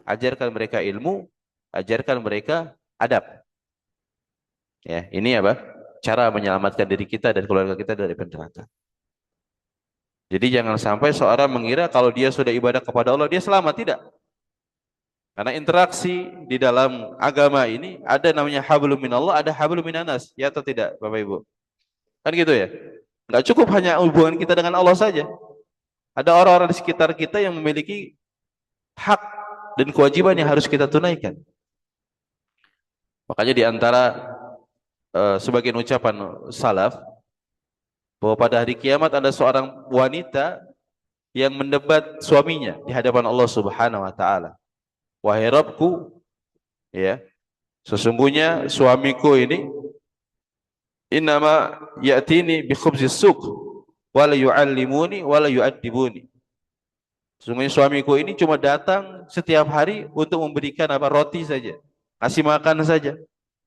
Speaker 1: Ajarkan mereka ilmu, ajarkan mereka adab. Ya, ini apa? Cara menyelamatkan diri kita dan keluarga kita dari api neraka. Jadi jangan sampai seorang mengira kalau dia sudah ibadah kepada Allah dia selamat, tidak. Karena interaksi di dalam agama ini ada namanya hablum minallah, ada hablum minanas, ya atau tidak, Bapak Ibu? Kan gitu ya? Enggak cukup hanya hubungan kita dengan Allah saja. Ada orang-orang di sekitar kita yang memiliki hak dan kewajiban yang harus kita tunaikan. Makanya di antara sebagian ucapan salaf bahwa pada hari kiamat ada seorang wanita yang mendebat suaminya di hadapan Allah Subhanahu wa taala. Wahai Rabbku, ya, sesungguhnya suamiku ini innama ya'tini bi khubzis suq wa la yu'allimuni wa la yu'addibuni. Sesungguhnya suamiku ini cuma datang setiap hari untuk memberikan apa? Roti saja, kasih makan saja.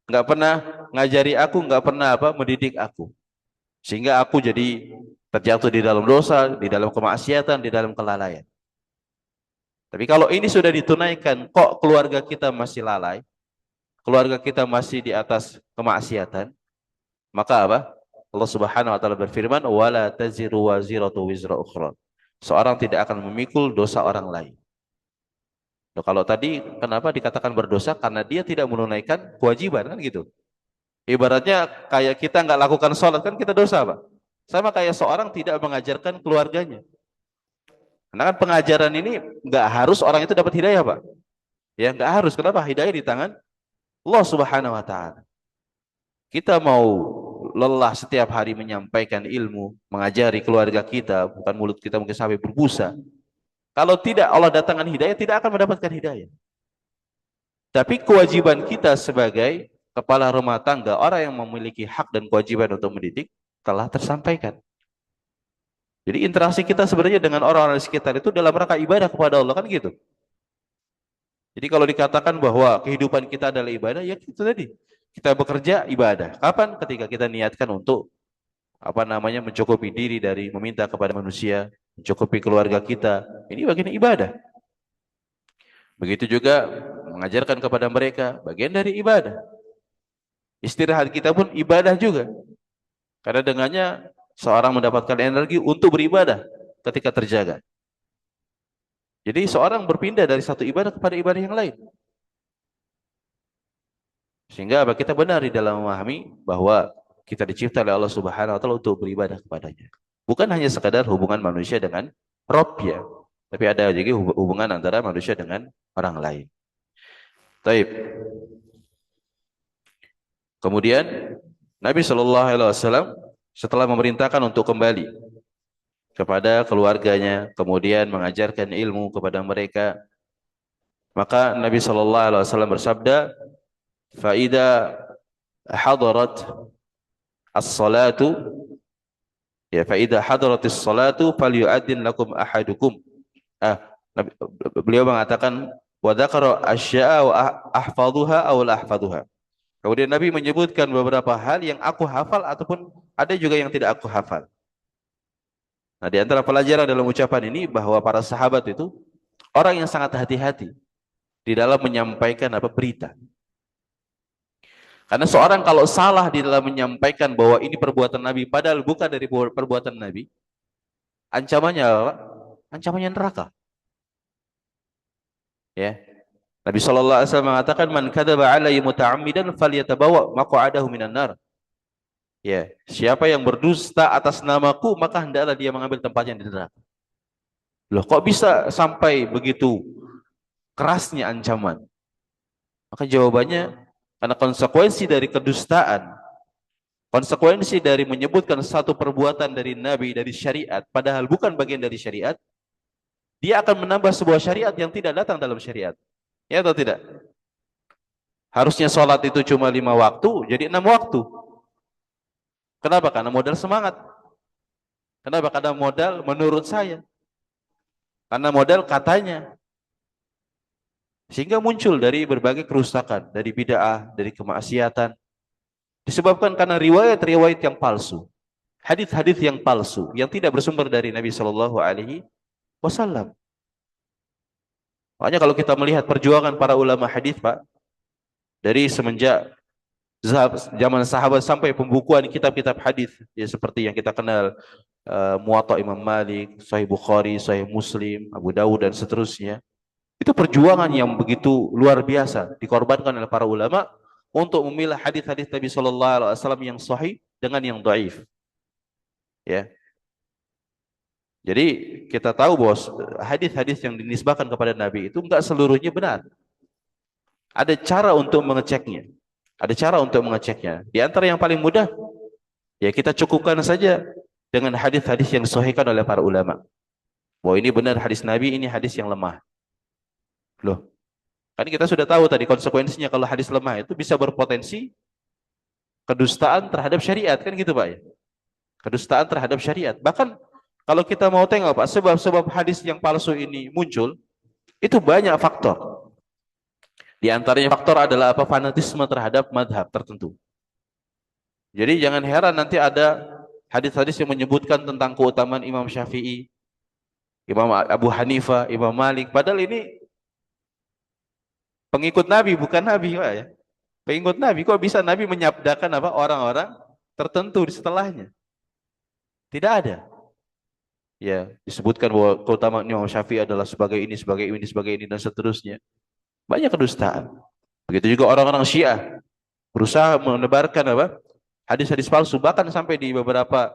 Speaker 1: Enggak pernah ngajari aku, enggak pernah apa? Mendidik aku. Sehingga aku jadi terjatuh di dalam dosa, di dalam kemaksiatan, di dalam kelalaian. Tapi kalau ini sudah ditunaikan, kok keluarga kita masih lalai, keluarga kita masih di atas kemaksiatan, maka apa? Allah Subhanahu wa taala berfirman, "Wala taziru waziratu wizra ukhra." Seorang tidak akan memikul dosa orang lain. Loh, kalau tadi kenapa dikatakan berdosa? Karena dia tidak menunaikan kewajiban kan gitu. Ibaratnya kayak kita nggak lakukan sholat kan kita dosa, Pak. Sama kayak seorang tidak mengajarkan keluarganya. Karena kan pengajaran ini nggak harus orang itu dapat hidayah, Pak. Ya nggak harus. Kenapa? Hidayah di tangan Allah Subhanahu Wa Taala. Kita mau lelah setiap hari menyampaikan ilmu, mengajari keluarga kita, bukan mulut kita mungkin sampai berbusa. Kalau tidak Allah datangkan hidayah, tidak akan mendapatkan hidayah. Tapi kewajiban kita sebagai kepala rumah tangga, orang yang memiliki hak dan kewajiban untuk mendidik, telah tersampaikan. Jadi interaksi kita sebenarnya dengan orang-orang di sekitar itu dalam rangka ibadah kepada Allah, kan gitu. Jadi kalau dikatakan bahwa kehidupan kita adalah ibadah, ya itu tadi. Kita bekerja ibadah. Kapan? Ketika kita niatkan untuk mencukupi diri dari meminta kepada manusia, mencukupi keluarga kita. Ini bagian ibadah. Begitu juga mengajarkan kepada mereka, bagian dari ibadah. Istirahat kita pun ibadah juga. Karena dengannya seorang mendapatkan energi untuk beribadah ketika terjaga. Jadi seorang berpindah dari satu ibadah kepada ibadah yang lain. Sehingga kita benar di dalam memahami bahwa kita dicipta oleh Allah Subhanahu Wa Taala untuk beribadah kepadanya. Bukan hanya sekadar hubungan manusia dengan Rabb-nya, tapi ada juga hubungan antara manusia dengan orang lain. Taib. Kemudian Nabi Shallallahu Alaihi Wasallam setelah memerintahkan untuk kembali kepada keluarganya, kemudian mengajarkan ilmu kepada mereka, maka Nabi Shallallahu Alaihi Wasallam bersabda, "Faida hadarat as-salatu, ya faida hadaratis salatu, falyu'adzin lakum ahadukum." Beliau mengatakan, "Wa dzakara asya'a wa ahfaduha aw la ahfaduha." Kemudian Nabi menyebutkan beberapa hal yang aku hafal ataupun ada juga yang tidak aku hafal. Nah, di antara pelajaran dalam ucapan ini bahwa para sahabat itu orang yang sangat hati-hati di dalam menyampaikan berita. Karena seorang kalau salah di dalam menyampaikan bahwa ini perbuatan Nabi padahal bukan dari perbuatan Nabi, ancamannya apa? Ancamannya neraka. Ya. Nabi sallallahu alaihi wasallam mengatakan, "Man kadzaba 'alayya muta'ammidan falyatabawa maq'adahu minan nar." Ya, siapa yang berdusta atas namaku maka hendaklah dia mengambil tempatnya di neraka. Loh, kok bisa sampai begitu kerasnya ancaman? Maka jawabannya karena konsekuensi dari kedustaan, konsekuensi dari menyebutkan satu perbuatan dari Nabi, dari syariat, padahal bukan bagian dari syariat, dia akan menambah sebuah syariat yang tidak datang dalam syariat. Ya atau tidak? Harusnya sholat itu cuma 5 waktu, jadi 6 waktu. Kenapa? Karena modal semangat. Kenapa? Karena modal menurut saya. Karena modal katanya. Sehingga muncul dari berbagai kerusakan, dari bid'ah, dari kemaksiatan. Disebabkan karena riwayat-riwayat yang palsu. Hadis-hadis yang palsu, yang tidak bersumber dari Nabi Shallallahu Alaihi Wasallam. Makanya kalau kita melihat perjuangan para ulama hadis, Pak, dari semenjak zaman sahabat sampai pembukuan kitab-kitab hadis, ya seperti yang kita kenal, Muwatta Imam Malik, Sahih Bukhari, Sahih Muslim, Abu Dawud dan seterusnya. Itu perjuangan yang begitu luar biasa dikorbankan oleh para ulama untuk memilah hadis-hadis Nabi Shallallahu Alaihi Wasallam yang sahih dengan yang dhaif. Ya. Jadi kita tahu bahwa hadis-hadis yang dinisbahkan kepada Nabi itu enggak seluruhnya benar. Ada cara untuk mengeceknya. Ada cara untuk mengeceknya. Di antara yang paling mudah, ya kita cukupkan saja dengan hadis-hadis yang disahihkan oleh para ulama. Bahwa ini benar hadis Nabi, ini hadis yang lemah. Loh, kan kita sudah tahu tadi konsekuensinya kalau hadis lemah itu bisa berpotensi kedustaan terhadap syariat, kan gitu Pak ya? Kedustaan terhadap syariat. Bahkan kalau kita mau tengok Pak, sebab-sebab hadis yang palsu ini muncul, itu banyak faktor. Di antaranya faktor adalah fanatisme terhadap madhab tertentu. Jadi jangan heran nanti ada hadis-hadis yang menyebutkan tentang keutamaan Imam Syafi'i, Imam Abu Hanifah, Imam Malik. Padahal ini pengikut Nabi, bukan Nabi Pak ya. Pengikut Nabi, kok bisa Nabi menyabdakan orang-orang tertentu di setelahnya? Tidak ada. Ya, disebutkan bahwa keutamaan Imam Syafi'i adalah sebagai ini, sebagai ini, sebagai ini dan seterusnya. Banyak kedustaan. Begitu juga orang-orang Syiah berusaha menebarkan apa? Hadis-hadis palsu, bahkan sampai di beberapa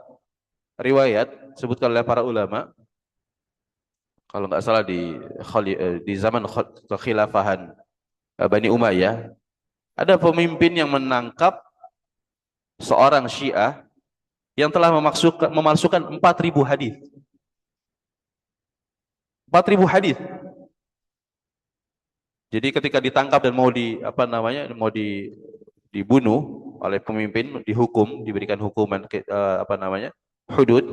Speaker 1: riwayat sebutkan oleh para ulama, kalau nggak salah di zaman kekhilafahan Bani Umayyah, ada pemimpin yang menangkap seorang Syiah yang telah memalsukan 4.000 hadis. 4.000 hadis. Jadi ketika ditangkap dan mau dibunuh oleh pemimpin, dihukum, diberikan hukuman hudud,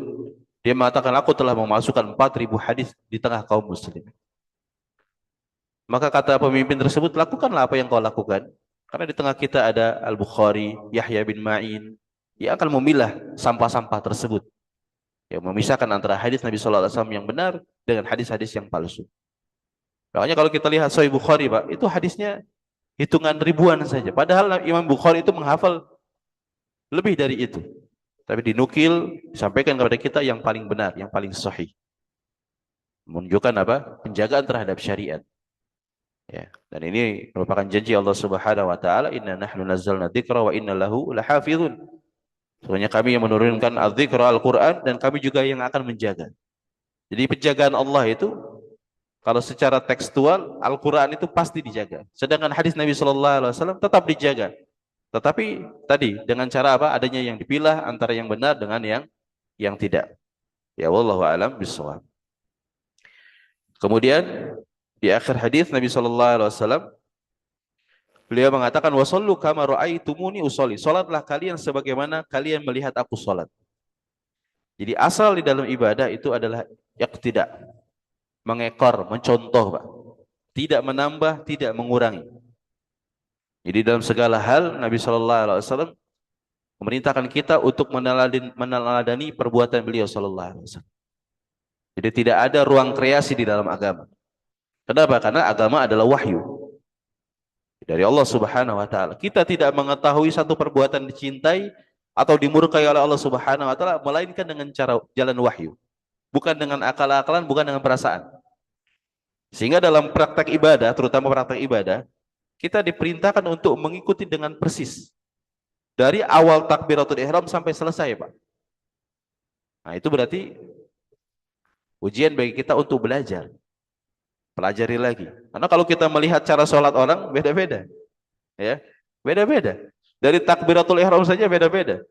Speaker 1: dia mengatakan aku telah memasukkan 4.000 hadis di tengah kaum muslim. Maka kata pemimpin tersebut, lakukanlah apa yang kau lakukan. Karena di tengah kita ada Al-Bukhari, Yahya bin Ma'in, yang akan memilah sampah-sampah tersebut. Yang memisahkan antara hadis Nabi Sallallahu Alaihi Wasallam yang benar dengan hadis-hadis yang palsu. Makanya kalau kita lihat Sahih Bukhari, Pak, itu hadisnya hitungan ribuan saja. Padahal Imam Bukhari itu menghafal lebih dari itu. Tapi dinukil, disampaikan kepada kita yang paling benar, yang paling sahih. Menunjukkan apa? Penjagaan terhadap syariat. Ya, dan ini merupakan janji Allah Subhanahu wa taala, "Inna nahnu nazzalna dzikra wa inna lahu lahafizun." Sebenarnya kami yang menurunkan az-dzikra Al-Qur'an dan kami juga yang akan menjaga. Jadi penjagaan Allah itu kalau secara tekstual Al-Qur'an itu pasti dijaga. Sedangkan hadis Nabi sallallahu alaihi wasallam tetap dijaga. Tetapi tadi dengan cara apa? Adanya yang dipilah antara yang benar dengan yang tidak. Ya wallahu alam bissawab. Kemudian di akhir hadis Nabi sallallahu alaihi wasallam beliau mengatakan wasallu kama raaitumuni usolli. Salatlah kalian sebagaimana kalian melihat aku salat. Jadi asal di dalam ibadah itu adalah iqtida, mengekor, mencontoh, Pak. Tidak menambah, tidak mengurangi. Jadi dalam segala hal Nabi sallallahu alaihi wasallam memerintahkan kita untuk meneladani perbuatan beliau sallallahu alaihi wasallam. Jadi tidak ada ruang kreasi di dalam agama. Kenapa? Karena agama adalah wahyu dari Allah Subhanahu wa taala. Kita tidak mengetahui satu perbuatan dicintai atau dimurkai oleh Allah Subhanahu wa taala melainkan dengan cara jalan wahyu. Bukan dengan akal-akalan, bukan dengan perasaan. Sehingga dalam praktek ibadah, terutama praktek ibadah, kita diperintahkan untuk mengikuti dengan persis. Dari awal takbiratul ihram sampai selesai, Pak. Nah, itu berarti ujian bagi kita untuk belajar. Pelajari lagi. Karena kalau kita melihat cara sholat orang, beda-beda. Ya, beda-beda. Dari takbiratul ihram saja beda-beda.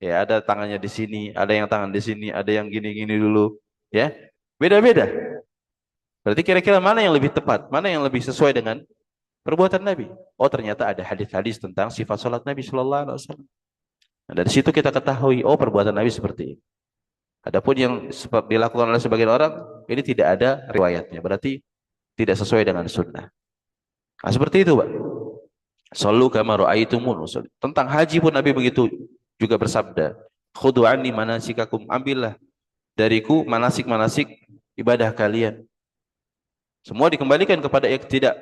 Speaker 1: Ya, ada tangannya di sini, ada yang tangan di sini, ada yang gini-gini dulu. Ya, beda-beda. Berarti kira-kira mana yang lebih tepat? Mana yang lebih sesuai dengan perbuatan Nabi? Oh, ternyata ada hadis-hadis tentang sifat sholat Nabi Sallallahu Alaihi Wasallam. Nah, dari situ kita ketahui, oh perbuatan Nabi seperti ini. Adapun yang dilakukan oleh sebagian orang, ini tidak ada riwayatnya. Berarti tidak sesuai dengan sunnah. Nah, seperti itu, Pak. Sallu kama ra'aitumun usolli. Tentang haji pun Nabi begitu juga bersabda, "Khudhu anni manasikakum." Ambillah dariku manasik-manasik ibadah kalian. Semua dikembalikan kepada iqtida.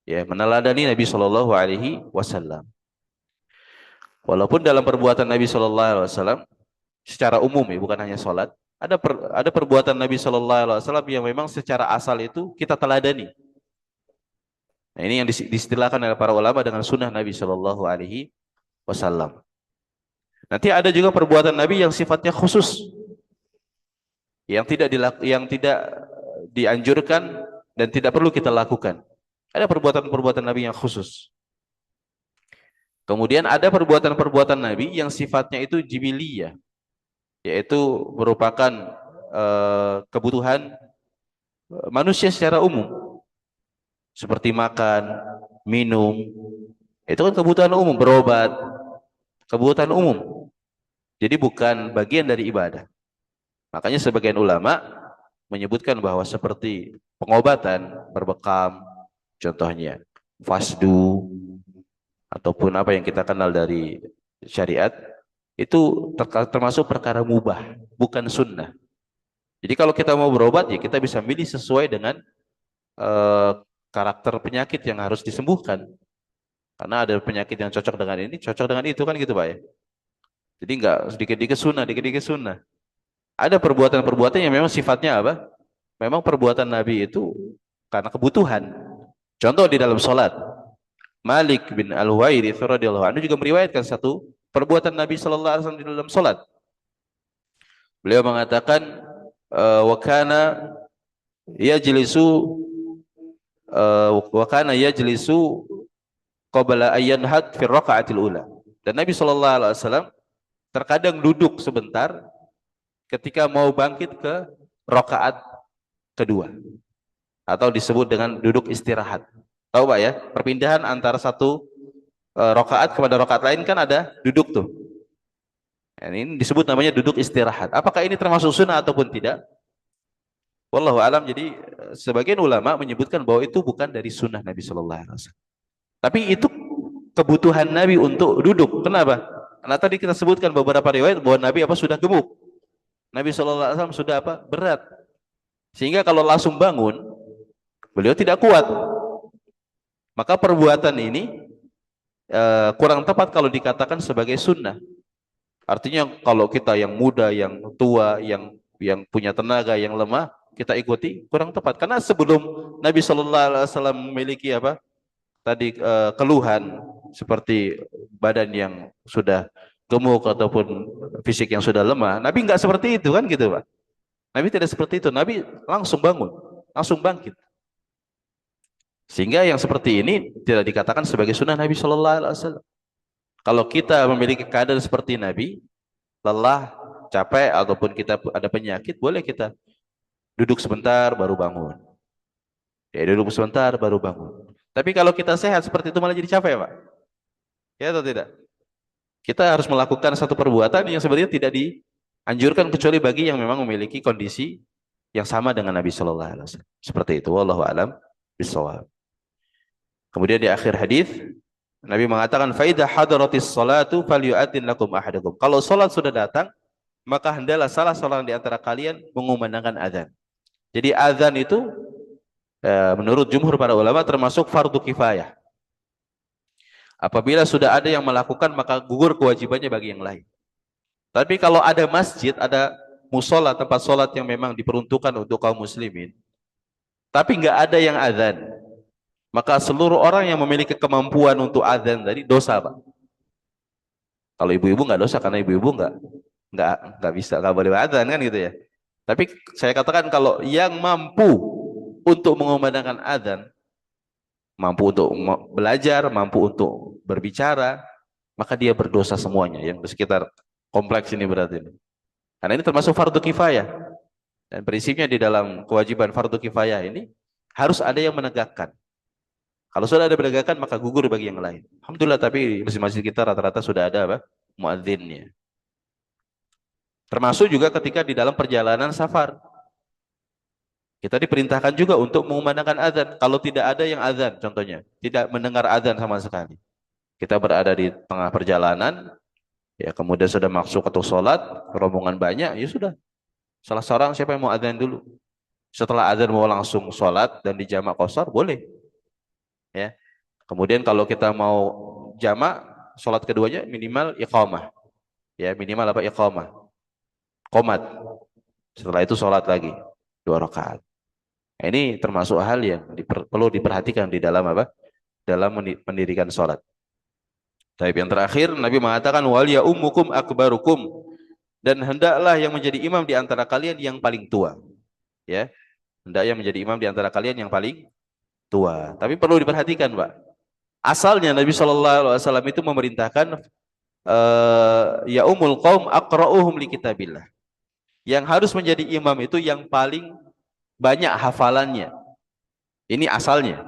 Speaker 1: Ya, meneladani Nabi sallallahu alaihi wasallam. Walaupun dalam perbuatan Nabi sallallahu alaihi wasallam secara umum ya, bukan hanya salat, ada perbuatan Nabi sallallahu alaihi wasallam yang memang secara asal itu kita teladani. Nah, ini yang disistilahkan oleh para ulama dengan sunnah Nabi Shallallahu Alaihi Wasallam. Nanti ada juga perbuatan Nabi yang sifatnya khusus, yang tidak dianjurkan dan tidak perlu kita lakukan. Ada perbuatan-perbuatan Nabi yang khusus. Kemudian ada perbuatan-perbuatan Nabi yang sifatnya itu jibiliyah, yaitu merupakan kebutuhan manusia secara umum. Seperti makan, minum, itu kan kebutuhan umum, berobat, kebutuhan umum. Jadi bukan bagian dari ibadah. Makanya sebagian ulama menyebutkan bahwa seperti pengobatan, berbekam, contohnya fasdu, ataupun apa yang kita kenal dari syariat, itu termasuk perkara mubah, bukan sunnah. Jadi kalau kita mau berobat, ya kita bisa milih sesuai dengan karakter penyakit yang harus disembuhkan. Karena ada penyakit yang cocok dengan ini, cocok dengan itu kan gitu Pak ya. Jadi enggak sedikit-dikit sunnah, dikit-dikit sunnah. Ada perbuatan-perbuatan yang memang sifatnya apa? Memang perbuatan Nabi itu karena kebutuhan. Contoh di dalam sholat, Malik bin Al-Huwairits radhiyallahu anhu juga meriwayatkan satu perbuatan Nabi sallallahu alaihi wasallam di dalam sholat. Beliau mengatakan, wa kana yajlisu wa kana yajlisu qabla ayyanhad fi raka'atil ula. Dan Nabi sallallahu alaihi wasallam terkadang duduk sebentar ketika mau bangkit ke rakaat kedua, atau disebut dengan duduk istirahat. Tahu Pak ya, perpindahan antara satu rakaat kepada rakaat lain kan ada duduk tuh. Ini disebut namanya duduk istirahat. Apakah ini termasuk sunnah ataupun tidak? Wallahu alam. Jadi sebagian ulama menyebutkan bahwa itu bukan dari sunnah Nabi Shallallahu Alaihi Wasallam. Tapi itu kebutuhan Nabi untuk duduk. Kenapa? Karena tadi kita sebutkan beberapa riwayat bahwa Nabi apa sudah gemuk. Nabi Shallallahu Alaihi Wasallam sudah apa berat. Sehingga kalau langsung bangun, beliau tidak kuat. Maka perbuatan ini kurang tepat kalau dikatakan sebagai sunnah. Artinya kalau kita yang muda, yang tua, yang punya tenaga, yang lemah, kita ikuti kurang tepat. Karena sebelum Nabi Shallallahu Alaihi Wasallam memiliki apa tadi keluhan seperti badan yang sudah gemuk ataupun fisik yang sudah lemah, Nabi nggak seperti itu kan gitu Pak. Nabi tidak seperti itu. Nabi langsung bangun, langsung bangkit. Sehingga yang seperti ini tidak dikatakan sebagai sunnah Nabi Shallallahu Alaihi Wasallam. Kalau kita memiliki keadaan seperti Nabi, lelah, capek, ataupun kita ada penyakit, boleh kita duduk sebentar baru bangun. Ya, duduk sebentar baru bangun. Tapi kalau kita sehat seperti itu malah jadi capek, Pak. Ya atau tidak? Kita harus melakukan satu perbuatan yang sebenarnya tidak dianjurkan kecuali bagi yang memang memiliki kondisi yang sama dengan Nabi Shallallahu Alaihi Wasallam. Seperti itu. Wallahu a'lam bishawab. Kemudian di akhir hadis Nabi mengatakan, "Faidah hadaratis salatu falyu'adzin lakum ahadukum." Kalau salat sudah datang, maka hendaklah salah seorang di antara kalian mengumandangkan azan. Jadi azan itu menurut jumhur para ulama termasuk fardu kifayah. Apabila sudah ada yang melakukan, maka gugur kewajibannya bagi yang lain. Tapi kalau ada masjid, ada musola, tempat sholat yang memang diperuntukkan untuk kaum muslimin, tapi nggak ada yang azan, maka seluruh orang yang memiliki kemampuan untuk azan tadi dosa, Pak. Kalau ibu-ibu nggak dosa karena ibu-ibu nggak bisa, nggak boleh azan kan gitu ya. Tapi saya katakan kalau yang mampu untuk mengumandangkan azan, mampu untuk belajar, mampu untuk berbicara, maka dia berdosa semuanya yang di sekitar kompleks ini berarti. Karena ini termasuk fardu kifayah. Dan prinsipnya di dalam kewajiban fardu kifayah ini harus ada yang menegakkan. Kalau sudah ada penegakan maka gugur bagi yang lain. Alhamdulillah, tapi di masjid kita rata-rata sudah ada apa? Muadzinnya. Termasuk juga ketika di dalam perjalanan safar. Kita diperintahkan juga untuk mengumandangkan azan. Kalau tidak ada yang azan, contohnya, tidak mendengar azan sama sekali. Kita berada di tengah perjalanan, ya kemudian sudah masuk atau sholat, rombongan banyak, ya sudah. Salah seorang siapa yang mau azan dulu. Setelah azan mau langsung sholat dan di jamak qashar, boleh. Ya. Kemudian kalau kita mau jamak, sholat keduanya minimal iqamah. Ya, minimal apa iqamah. Qomat. Setelah itu sholat lagi 2 rakaat. Nah, ini termasuk hal yang perlu diperhatikan di dalam apa? Dalam mendirikan sholat. Tapi yang terakhir Nabi mengatakan wal ya ummukum akbarukum, dan hendaklah yang menjadi imam di antara kalian yang paling tua. Ya. Hendaknya menjadi imam di antara kalian yang paling tua. Tapi perlu diperhatikan, Pak. Asalnya Nabi Shallallahu Alaihi Wasallam itu memerintahkan ya umul qaum aqra'uhum li kitabillah. Yang harus menjadi imam itu yang paling banyak hafalannya. Ini asalnya.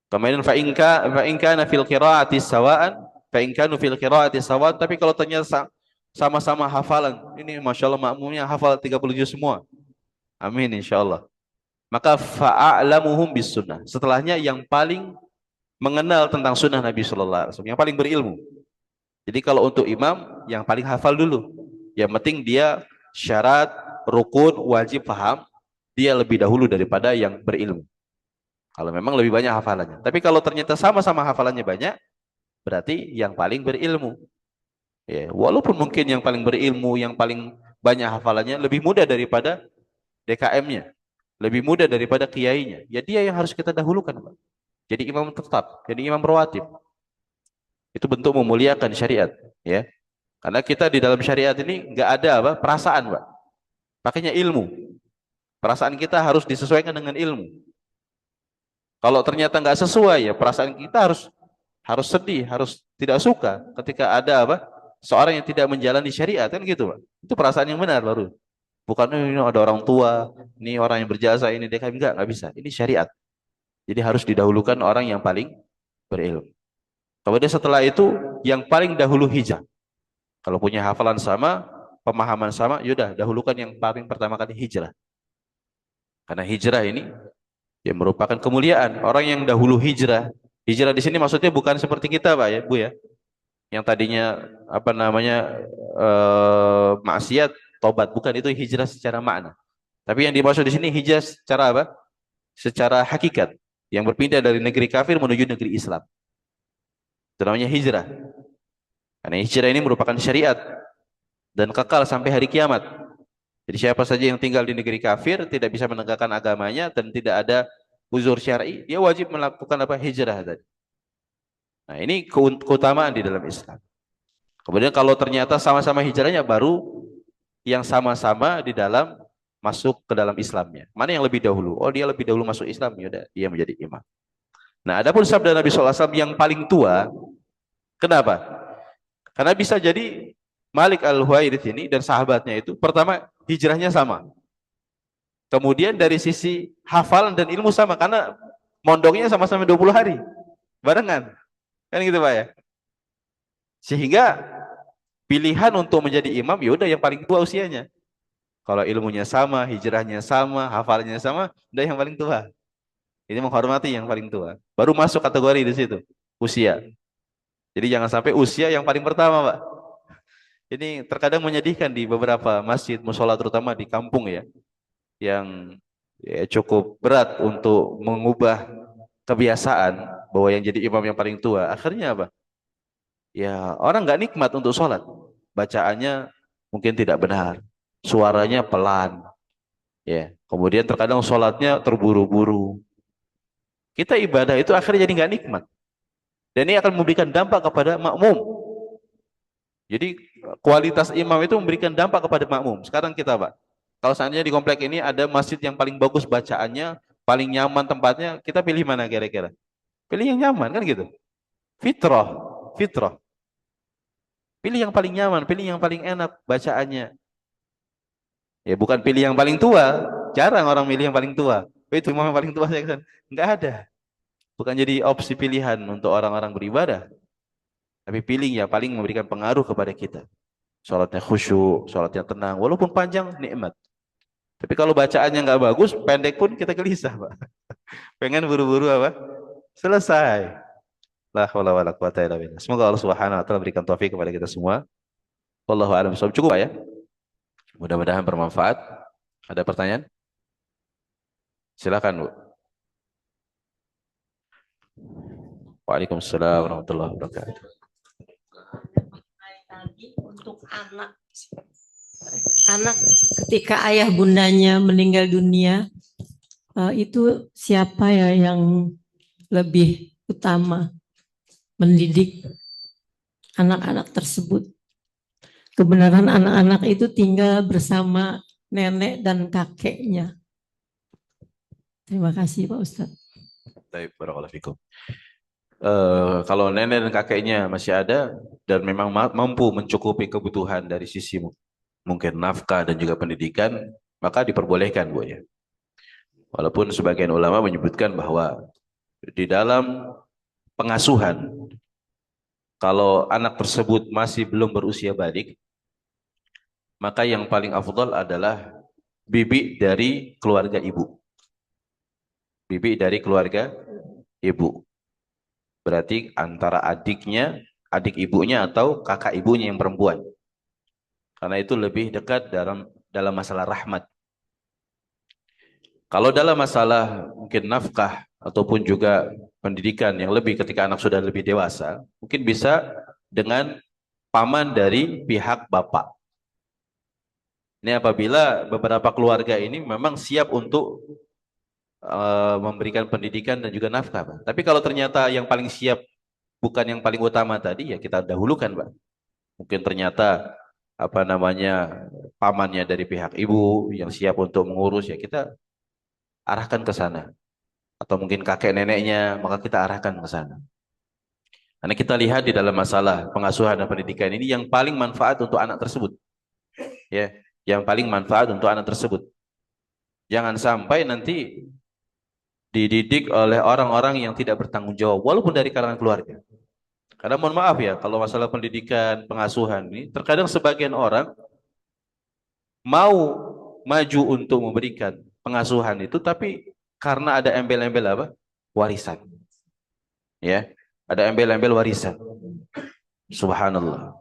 Speaker 1: Kemudian fa in kana fil qiraati sawaan, fa in kanu fil qiraati sawaan, tapi kalau ternyata sama-sama hafalan, ini Masya Allah makmumnya hafal 30 juz semua. Amin insyaallah. Maka fa'alamuhum bis sunnah. Setelahnya yang paling mengenal tentang sunnah Nabi Sallallahu Alaihi Wasallam, yang paling berilmu. Jadi kalau untuk imam, yang paling hafal dulu. Yang penting dia syarat, rukun, wajib paham, dia lebih dahulu daripada yang berilmu. Kalau memang lebih banyak hafalannya. Tapi kalau ternyata sama-sama hafalannya banyak, berarti yang paling berilmu. Ya, walaupun mungkin yang paling berilmu, yang paling banyak hafalannya, lebih mudah daripada DKM-nya, lebih mudah daripada kiainya. Ya dia yang harus kita dahulukan, Pak. Jadi imam tetap, jadi imam rawatib. Itu bentuk memuliakan syariat, ya. Karena kita di dalam syariat ini nggak ada apa perasaan, Pak. Pakainya ilmu. Perasaan kita harus disesuaikan dengan ilmu. Kalau ternyata nggak sesuai, ya perasaan kita harus sedih, harus tidak suka ketika ada apa seorang yang tidak menjalani syariat, kan gitu, Pak. Itu perasaan yang benar baru. Bukan ini ada orang tua, ini orang yang berjasa, ini DKM, nggak bisa. Ini syariat. Jadi harus didahulukan orang yang paling berilmu. Kemudian setelah itu yang paling dahulu hijrah. Kalau punya hafalan sama, pemahaman sama, yaudah dahulukan yang paling pertama kali hijrah. Karena hijrah ini ya merupakan kemuliaan. Orang yang dahulu hijrah, hijrah di sini maksudnya bukan seperti kita, Pak, ya, Bu, ya. Yang tadinya apa namanya maksiat, tobat, bukan itu hijrah secara makna. Tapi yang dimaksud di sini hijrah secara apa? Secara hakikat, yang berpindah dari negeri kafir menuju negeri Islam. Itu namanya hijrah. Karena hijrah ini merupakan syariat dan kekal sampai hari kiamat. Jadi siapa saja yang tinggal di negeri kafir tidak bisa menegakkan agamanya dan tidak ada uzur syar'i, dia wajib melakukan apa? Hijrah tadi. Nah, ini keutamaan di dalam Islam. Kemudian kalau ternyata sama-sama hijrahnya, baru yang sama-sama di dalam masuk ke dalam Islamnya. Mana yang lebih dahulu? Oh, dia lebih dahulu masuk Islam, ya udah dia menjadi imam. Nah, adapun sabda Nabi SAW yang paling tua, kenapa? Karena bisa jadi Malik Al-Huwairits ini dan sahabatnya itu pertama hijrahnya sama. Kemudian dari sisi hafalan dan ilmu sama, karena mondoknya sama-sama 20 hari. Barengan. Kan gitu, Pak, ya. Sehingga pilihan untuk menjadi imam ya udah yang paling tua usianya. Kalau ilmunya sama, hijrahnya sama, hafalannya sama, udah yang paling tua. Ini menghormati yang paling tua. Baru masuk kategori di situ, usia. Jadi jangan sampai usia yang paling pertama, Pak. Ini terkadang menyedihkan di beberapa masjid, musola terutama di kampung ya, yang ya, cukup berat untuk mengubah kebiasaan bahwa yang jadi imam yang paling tua. Akhirnya apa? Ya orang nggak nikmat untuk sholat. Bacaannya mungkin tidak benar, suaranya pelan, ya. Kemudian terkadang sholatnya terburu-buru. Kita ibadah itu akhirnya jadi nggak nikmat. Dan ini akan memberikan dampak kepada makmum. Jadi kualitas imam itu memberikan dampak kepada makmum. Sekarang kita, Pak, kalau seandainya di komplek ini ada masjid yang paling bagus bacaannya, paling nyaman tempatnya, kita pilih mana kira-kira? Pilih yang nyaman kan gitu. Fitrah, fitrah. Pilih yang paling nyaman, pilih yang paling enak bacaannya. Ya bukan pilih yang paling tua. Jarang orang milih yang paling tua. Oh, itu imam yang paling tua saya kan. Enggak ada. Bukan jadi opsi pilihan untuk orang-orang beribadah. Tapi pilih yang paling memberikan pengaruh kepada kita. Sholatnya khusyuk, sholatnya tenang. Walaupun panjang, nikmat. Tapi kalau bacaannya nggak bagus, pendek pun kita gelisah, Pak. Pengen buru-buru apa? Selesai. La haula wala quwata illa billah. Semoga Allah Subhanahu wa taala berikan taufik kepada kita semua. Wallahu a'lam bishawab. Cukup, Pak, ya. Mudah-mudahan bermanfaat. Ada pertanyaan? Silakan, Bu. Waalaikumsalam warahmatullahi wabarakatuh.
Speaker 2: Tadi untuk anak ketika ayah bundanya meninggal dunia, itu siapa ya yang lebih utama mendidik anak-anak tersebut? Kebenaran anak-anak itu tinggal bersama nenek dan kakeknya. Terima kasih, Pak Ustadz.
Speaker 1: Baik, barakallahu fikum. Kalau nenek dan kakeknya masih ada dan memang mampu mencukupi kebutuhan dari sisi mungkin nafkah dan juga pendidikan, maka diperbolehkan, Bu, ya. Walaupun sebagian ulama menyebutkan bahwa di dalam pengasuhan, kalau anak tersebut masih belum berusia balik, maka yang paling afdal adalah bibi dari keluarga ibu. Bibi dari keluarga ibu. Berarti antara adiknya, adik ibunya atau kakak ibunya yang perempuan. Karena itu lebih dekat dalam masalah rahmat. Kalau dalam masalah mungkin nafkah ataupun juga pendidikan yang lebih ketika anak sudah lebih dewasa, mungkin bisa dengan paman dari pihak bapak. Ini apabila beberapa keluarga ini memang siap untuk memberikan pendidikan dan juga nafkah, Pak. Tapi kalau ternyata yang paling siap bukan yang paling utama tadi, ya kita dahulukan, Pak. Mungkin ternyata apa namanya pamannya dari pihak ibu yang siap untuk mengurus, ya kita arahkan ke sana. Atau mungkin kakek neneknya, maka kita arahkan ke sana. Karena kita lihat di dalam masalah pengasuhan dan pendidikan ini yang paling manfaat untuk anak tersebut, ya, yang paling manfaat untuk anak tersebut. Jangan sampai nanti dididik oleh orang-orang yang tidak bertanggung jawab, walaupun dari kalangan keluarga. Karena mohon maaf ya, kalau masalah pendidikan, pengasuhan ini, terkadang sebagian orang mau maju untuk memberikan pengasuhan itu, tapi karena ada embel-embel apa? Warisan. Ya, ada embel-embel warisan. Subhanallah.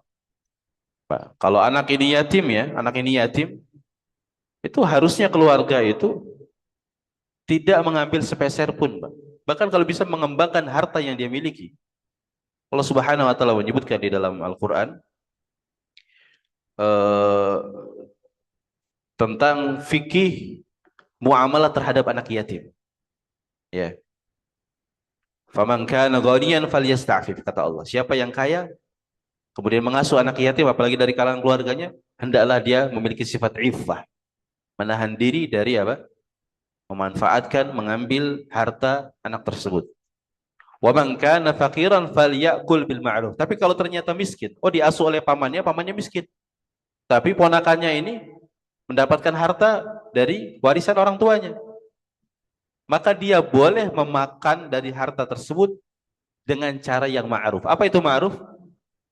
Speaker 1: Pak, kalau anak ini yatim ya, anak ini yatim, itu harusnya keluarga itu tidak mengambil sepeser pun, Pak. Bahkan kalau bisa mengembangkan harta yang dia miliki. Allah Subhanahu wa taala menyebutkan di dalam Al-Qur'an eh, tentang fikih muamalah terhadap anak yatim. Ya. Faman kana ghaniyan falyasta'fif, kata Allah. Siapa yang kaya kemudian mengasuh anak yatim apalagi dari kalangan keluarganya, hendaklah dia memiliki sifat iffah, menahan diri dari apa? Memanfaatkan, mengambil harta anak tersebut. Wa man kana faqiran falyakul bil ma'ruf. Tapi kalau ternyata miskin, oh diasuh oleh pamannya, pamannya miskin. Tapi ponakannya ini mendapatkan harta dari warisan orang tuanya. Maka dia boleh memakan dari harta tersebut dengan cara yang ma'ruf. Apa itu ma'ruf?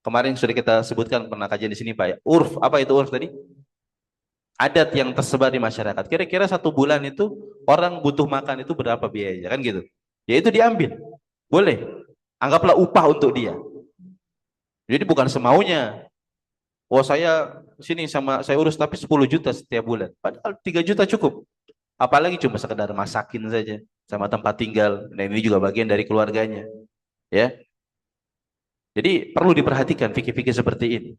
Speaker 1: Kemarin sudah kita sebutkan pernah kajian di sini, Pak, ya. Urf, apa itu urf tadi? Adat yang tersebar di masyarakat. Kira-kira 1 bulan itu orang butuh makan itu berapa biayanya, kan gitu. Ya itu diambil. Boleh. Anggaplah upah untuk dia. Jadi bukan semaunya. Oh saya sini sama saya urus tapi 10 juta setiap bulan. Padahal 3 juta cukup. Apalagi cuma sekedar masakin saja sama tempat tinggal. Nah ini juga bagian dari keluarganya. Ya. Jadi perlu diperhatikan fikih-fikih seperti ini.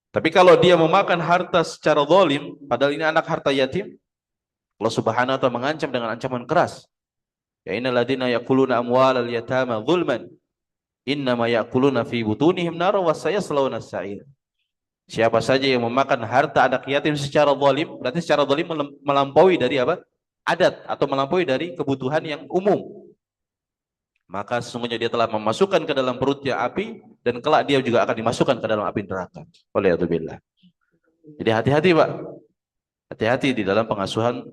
Speaker 1: Tapi kalau dia memakan harta secara zalim, padahal ini anak harta yatim, Allah Subhanahu wa taala mengancam dengan ancaman keras. Ya innal ladzina yaquluna amwalal yatama zulman innama yaquluna fi butunihim nar wa sayaslawna sa'ir. Siapa saja yang memakan harta anak yatim secara zalim, berarti secara zalim melampaui dari apa? Adat atau melampaui dari kebutuhan yang umum. Maka sesungguhnya dia telah memasukkan ke dalam perutnya api dan kelak dia juga akan dimasukkan ke dalam api neraka. Waliyadzubillah. Jadi hati-hati, Pak. Hati-hati di dalam pengasuhan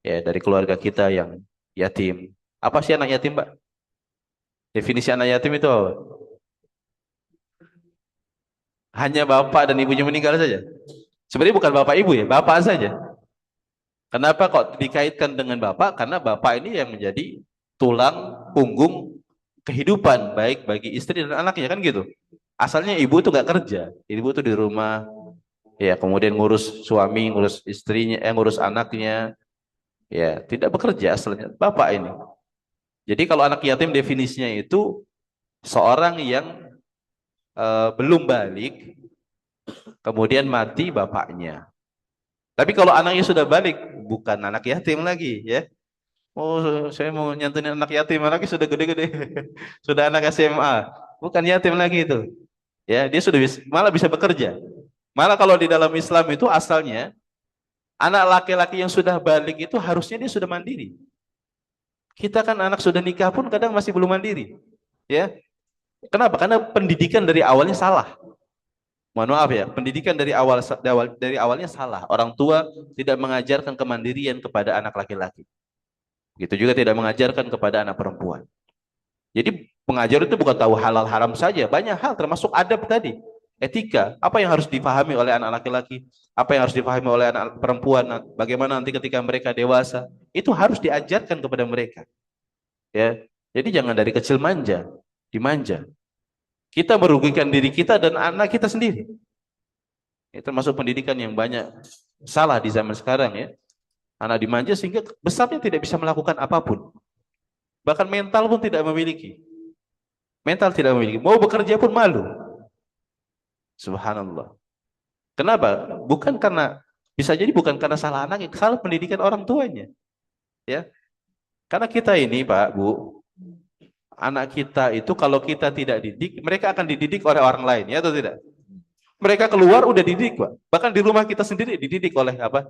Speaker 1: ya dari keluarga kita yang yatim. Apa sih anak yatim, Pak? Definisi anak yatim itu apa? Hanya bapak dan ibunya meninggal saja. Sebenarnya bukan bapak ibu ya, bapak saja. Kenapa kok dikaitkan dengan bapak? Karena bapak ini yang menjadi tulang punggung kehidupan baik bagi istri dan anaknya, kan gitu. Asalnya ibu itu nggak kerja, ibu itu di rumah, ya kemudian ngurus suami, ngurus istrinya, ngurus anaknya, ya tidak bekerja asalnya bapak ini. Jadi kalau anak yatim definisinya itu seorang yang belum balik, kemudian mati bapaknya. Tapi kalau anaknya sudah balik, bukan anak yatim lagi, ya. Oh, saya mau nyantunin anak yatim, anaknya sudah gede-gede, sudah anak SMA, bukan yatim lagi itu. Ya, dia sudah malah bisa bekerja. Malah kalau di dalam Islam itu asalnya anak laki-laki yang sudah balik itu harusnya dia sudah mandiri. Kita kan anak sudah nikah pun kadang masih belum mandiri, ya. Kenapa? Karena pendidikan dari awalnya salah. Mohon maaf ya, pendidikan dari awalnya salah. Orang tua tidak mengajarkan kemandirian kepada anak laki-laki. Begitu juga tidak mengajarkan kepada anak perempuan. Jadi pengajar itu bukan tahu halal haram saja, banyak hal termasuk adab tadi, etika, apa yang harus dipahami oleh anak laki-laki, apa yang harus dipahami oleh anak perempuan, bagaimana nanti ketika mereka dewasa, itu harus diajarkan kepada mereka. Ya, jadi jangan dari kecil manja, dimanja. Kita merugikan diri kita dan anak kita sendiri. Itu termasuk pendidikan yang banyak salah di zaman sekarang ya. Anak dimanja sehingga besarnya tidak bisa melakukan apapun. Bahkan mental pun tidak memiliki. Mental tidak memiliki. Mau bekerja pun malu. Subhanallah. Kenapa? Bukan karena Bisa jadi bukan karena salah anak, salah pendidikan orang tuanya. Ya, karena kita ini Pak, Bu, anak kita itu kalau kita tidak didik, mereka akan dididik oleh orang lain, ya atau tidak? Mereka keluar udah dididik, Pak. Bahkan di rumah kita sendiri dididik oleh apa?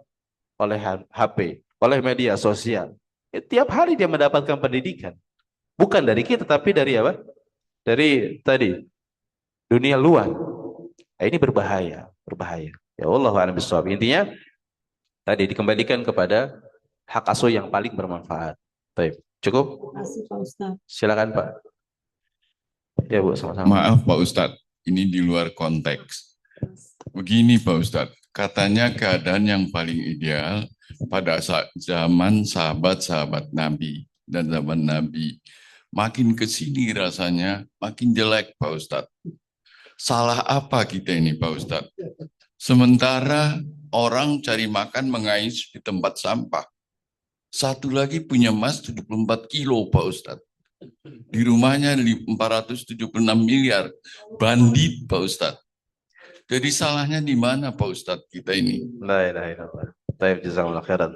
Speaker 1: Oleh HP, oleh media sosial. Tiap hari dia mendapatkan pendidikan. Bukan dari kita, tapi dari apa? Dari tadi dunia luar. Nah, ini berbahaya, berbahaya. Ya Allah a'lam bishawab. Intinya tadi dikembalikan kepada hak asuh yang paling bermanfaat. Baik, cukup?
Speaker 2: Terima kasih Pak Ustadz.
Speaker 1: Silakan Pak. Ya Bu, sama-sama.
Speaker 3: Maaf Pak Ustadz, ini di luar konteks. Begini Pak Ustadz, katanya keadaan yang paling ideal pada saat zaman sahabat-sahabat Nabi dan zaman Nabi. Makin ke sini rasanya makin jelek Pak Ustadz. Salah apa kita ini Pak Ustadz? Sementara orang cari makan mengais di tempat sampah. Satu lagi punya emas 74 kilo Pak Ustadz. Di rumahnya 476 miliar. Bandit Pak Ustadz. Jadi salahnya di mana Pak Ustadz kita ini?
Speaker 1: La ilaha illallah. Baik, jazakallahu khairan.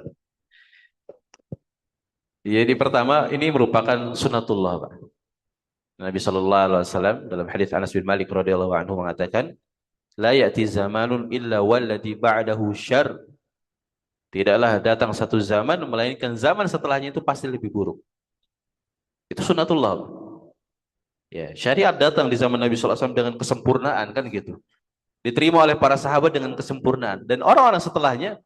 Speaker 1: Jadi pertama ini merupakan sunatullah Pak. Nabi sallallahu alaihi wasallam dalam hadis Anas bin Malik radhiyallahu anhu mengatakan, la ya'ti zamanun illa walladhi ba'dahu syarr. Tidaklah datang satu zaman melainkan zaman setelahnya itu pasti lebih buruk. Itu sunatullah. Ya, syariat datang di zaman Nabi sallallahu alaihi wasallam dengan kesempurnaan kan gitu. Diterima oleh para sahabat dengan kesempurnaan dan orang-orang setelahnya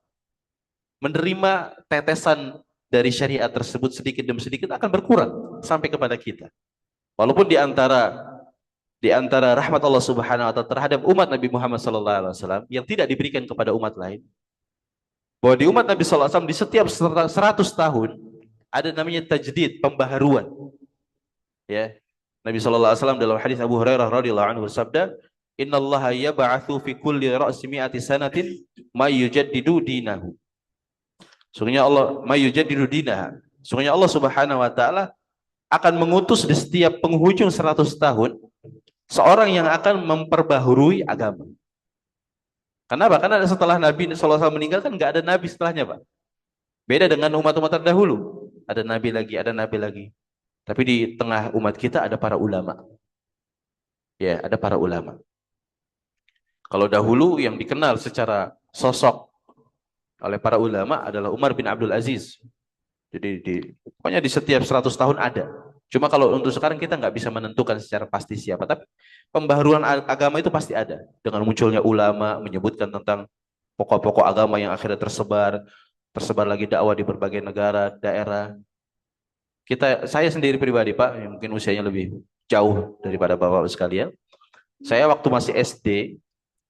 Speaker 1: menerima tetesan dari syariat tersebut sedikit demi sedikit akan berkurang sampai kepada kita. Walaupun di antara rahmat Allah Subhanahu wa taala terhadap umat Nabi Muhammad sallallahu alaihi wasallam yang tidak diberikan kepada umat lain, bahwa di umat Nabi sallallahu alaihi wasallam di setiap 100 tahun ada namanya tajdid, pembaharuan. Ya. Nabi sallallahu alaihi wasallam dalam hadis Abu Hurairah radhiyallahu anhu bersabda, "Innallaha yab'atsu fi kulli ra'si mi'ati sanatin may yujaddidu dinahu." Sungguhnya Allah may yujaddidu dinaha. Sungguhnya Allah Subhanahu wa taala akan mengutus di setiap penghujung 100 tahun seorang yang akan memperbaharui agama. Kenapa? Karena setelah Nabi sallallahu alaihi wasallam meninggal kan nggak ada nabi setelahnya, Pak. Beda dengan umat-umat terdahulu. Ada nabi lagi, ada nabi lagi. Tapi di tengah umat kita ada para ulama. Ya, ada para ulama. Kalau dahulu yang dikenal secara sosok oleh para ulama adalah Umar bin Abdul Aziz. Jadi pokoknya di setiap 100 tahun ada. Cuma kalau untuk sekarang kita nggak bisa menentukan secara pasti siapa. Tapi pembaharuan agama itu pasti ada. Dengan munculnya ulama menyebutkan tentang pokok-pokok agama yang akhirnya tersebar lagi dakwah di berbagai negara, daerah. Saya sendiri pribadi Pak, yang mungkin usianya lebih jauh daripada Bapak sekalian. Saya waktu masih SD,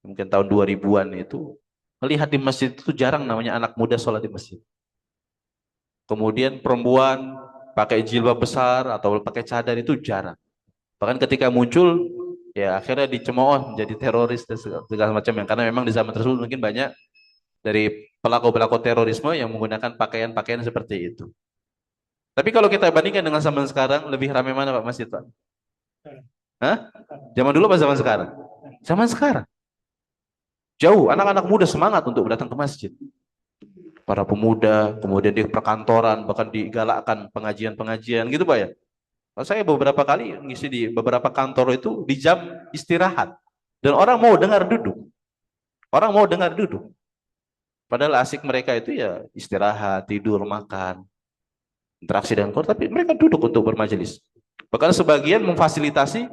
Speaker 1: mungkin tahun 2000-an itu, melihat di masjid itu jarang namanya anak muda sholat di masjid. Kemudian perempuan pakai jilbab besar atau pakai cadar itu jarang. Bahkan ketika muncul, ya akhirnya dicemooh menjadi teroris dan segala macam. Karena memang di zaman tersebut mungkin banyak dari pelaku-pelaku terorisme yang menggunakan pakaian-pakaian seperti itu. Tapi kalau kita bandingkan dengan zaman sekarang, lebih ramai mana Pak masjid Pak? Hah? Zaman dulu apa zaman sekarang? Zaman sekarang. Jauh, anak-anak muda semangat untuk datang ke masjid. Para pemuda, kemudian di perkantoran, bahkan digalakkan pengajian-pengajian gitu Pak ya. Saya beberapa kali ngisi di beberapa kantor itu di jam istirahat. Dan orang mau dengar duduk. Orang mau dengar duduk. Padahal asik mereka itu ya istirahat, tidur, makan, interaksi dengan Quran, tapi mereka duduk untuk bermajelis. Bahkan sebagian memfasilitasi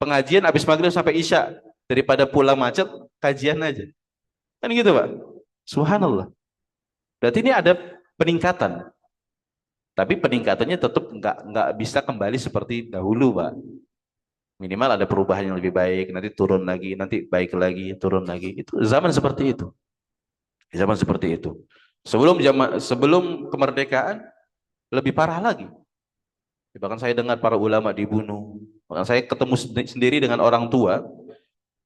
Speaker 1: pengajian habis maghrib sampai isya daripada pulang macet, kajian aja. Kan gitu Pak. Subhanallah. Berarti ini ada peningkatan. Tapi peningkatannya tetap nggak bisa kembali seperti dahulu, Pak. Minimal ada perubahan yang lebih baik, nanti turun lagi, nanti baik lagi, turun lagi. Itu zaman seperti itu. Zaman seperti itu. Sebelum kemerdekaan lebih parah lagi. Bahkan saya dengar para ulama dibunuh. Bahkan saya ketemu sendiri dengan orang tua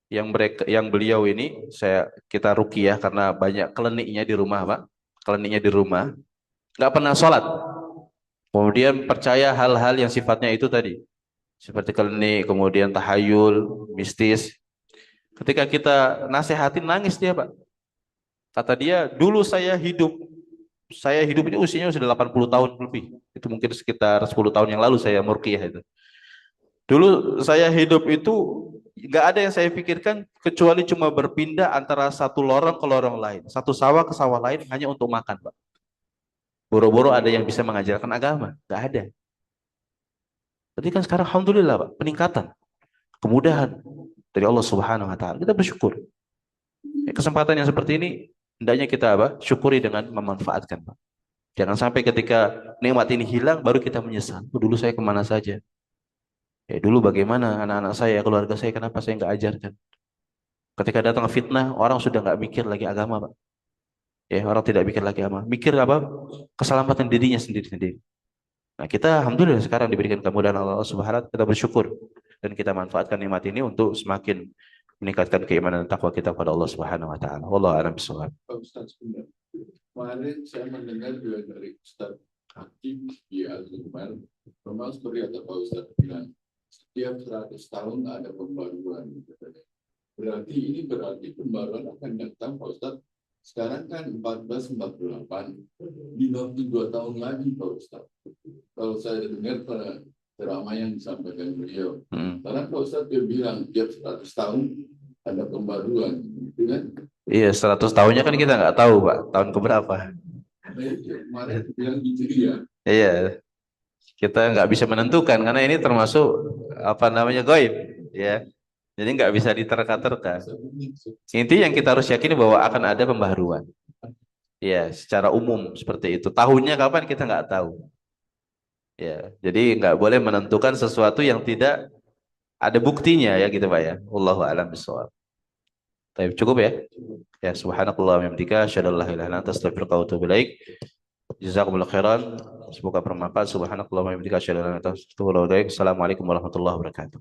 Speaker 1: yang beliau ini kita ruqyah karena banyak kliniknya di rumah, Pak. Kliniknya di rumah, nggak pernah sholat. Kemudian percaya hal-hal yang sifatnya itu tadi, seperti klinik, kemudian tahayul, mistis. Ketika kita nasihatin nangis dia Pak. Kata dia, dulu saya hidup ini usianya sudah 80 tahun lebih. Itu mungkin sekitar 10 tahun yang lalu saya murqiyah itu. Dulu saya hidup itu nggak ada yang saya pikirkan kecuali cuma berpindah antara satu lorong ke lorong lain, satu sawah ke sawah lain hanya untuk makan, Pak. Boro-boro ada yang bisa mengajarkan agama, nggak ada. Tapi kan sekarang alhamdulillah, Pak, peningkatan, kemudahan dari Allah Subhanahu wa taala. Kita bersyukur. Kesempatan yang seperti ini hendaknya kita apa? Syukuri dengan memanfaatkan, Pak. Jangan sampai ketika nikmat ini hilang baru kita menyesal. Oh, dulu saya kemana saja? Ya dulu bagaimana anak-anak saya, keluarga saya, kenapa saya nggak ajarkan? Ketika datang fitnah, orang sudah nggak mikir lagi agama, Pak. Ya, orang tidak mikir lagi agama. Mikir apa? Keselamatan dirinya sendiri-sendiri. Nah, kita alhamdulillah sekarang diberikan kemudahan Allah Subhanahu wa taala, kita bersyukur dan kita manfaatkan nikmat ini untuk semakin meningkatkan keimanan dan takwa kita pada Allah Subhanahu wa taala. Wallahu a'lam bishawab.
Speaker 3: Pak Ustadz, sebentar. Kemarin saya mendengar juga dari Ustadz Hakim di Al-Zumar, memang seperti kata Pak Ustadz bilang, setiap 100 tahun ada pembaruan. Berarti ini berarti pembaruan akan datang, Pak Ustadz. Sekarang kan 1448, tinggal 2 tahun lagi, Pak Ustadz. Kalau saya dengar pada ceramah yang disampaikan beliau, karena Pak Ustadz dia bilang tiap 100 tahun ada pembaruan, gitu kan?
Speaker 1: Iya, 100 tahunnya kan kita nggak tahu, Pak, tahun keberapa.
Speaker 3: Nah, itu kemarin bilang gitu ya.
Speaker 1: Iya, kita nggak bisa menentukan karena ini termasuk apa namanya gaib, ya. Jadi nggak bisa diterka-terka. Intinya yang kita harus yakini bahwa akan ada pembaharuan. Ya, secara umum seperti itu. Tahunnya kapan kita nggak tahu. Ya, jadi nggak boleh menentukan sesuatu yang tidak ada buktinya ya gitu Pak ya. Wallahu a'lam bishawab. Baik, cukup ya. Ya, subhanakallah wa bihamdika asyhadu an la ilaha illa anta astaghfiruka wa atubu ilaik. Jazakumullahu khairan. Semoga bermanfaat. Subhanakallah wa bihamdika asyhadu an la ilaha illa anta astaghfiruka wa atubu ilaik. Assalamualaikum warahmatullahi wabarakatuh.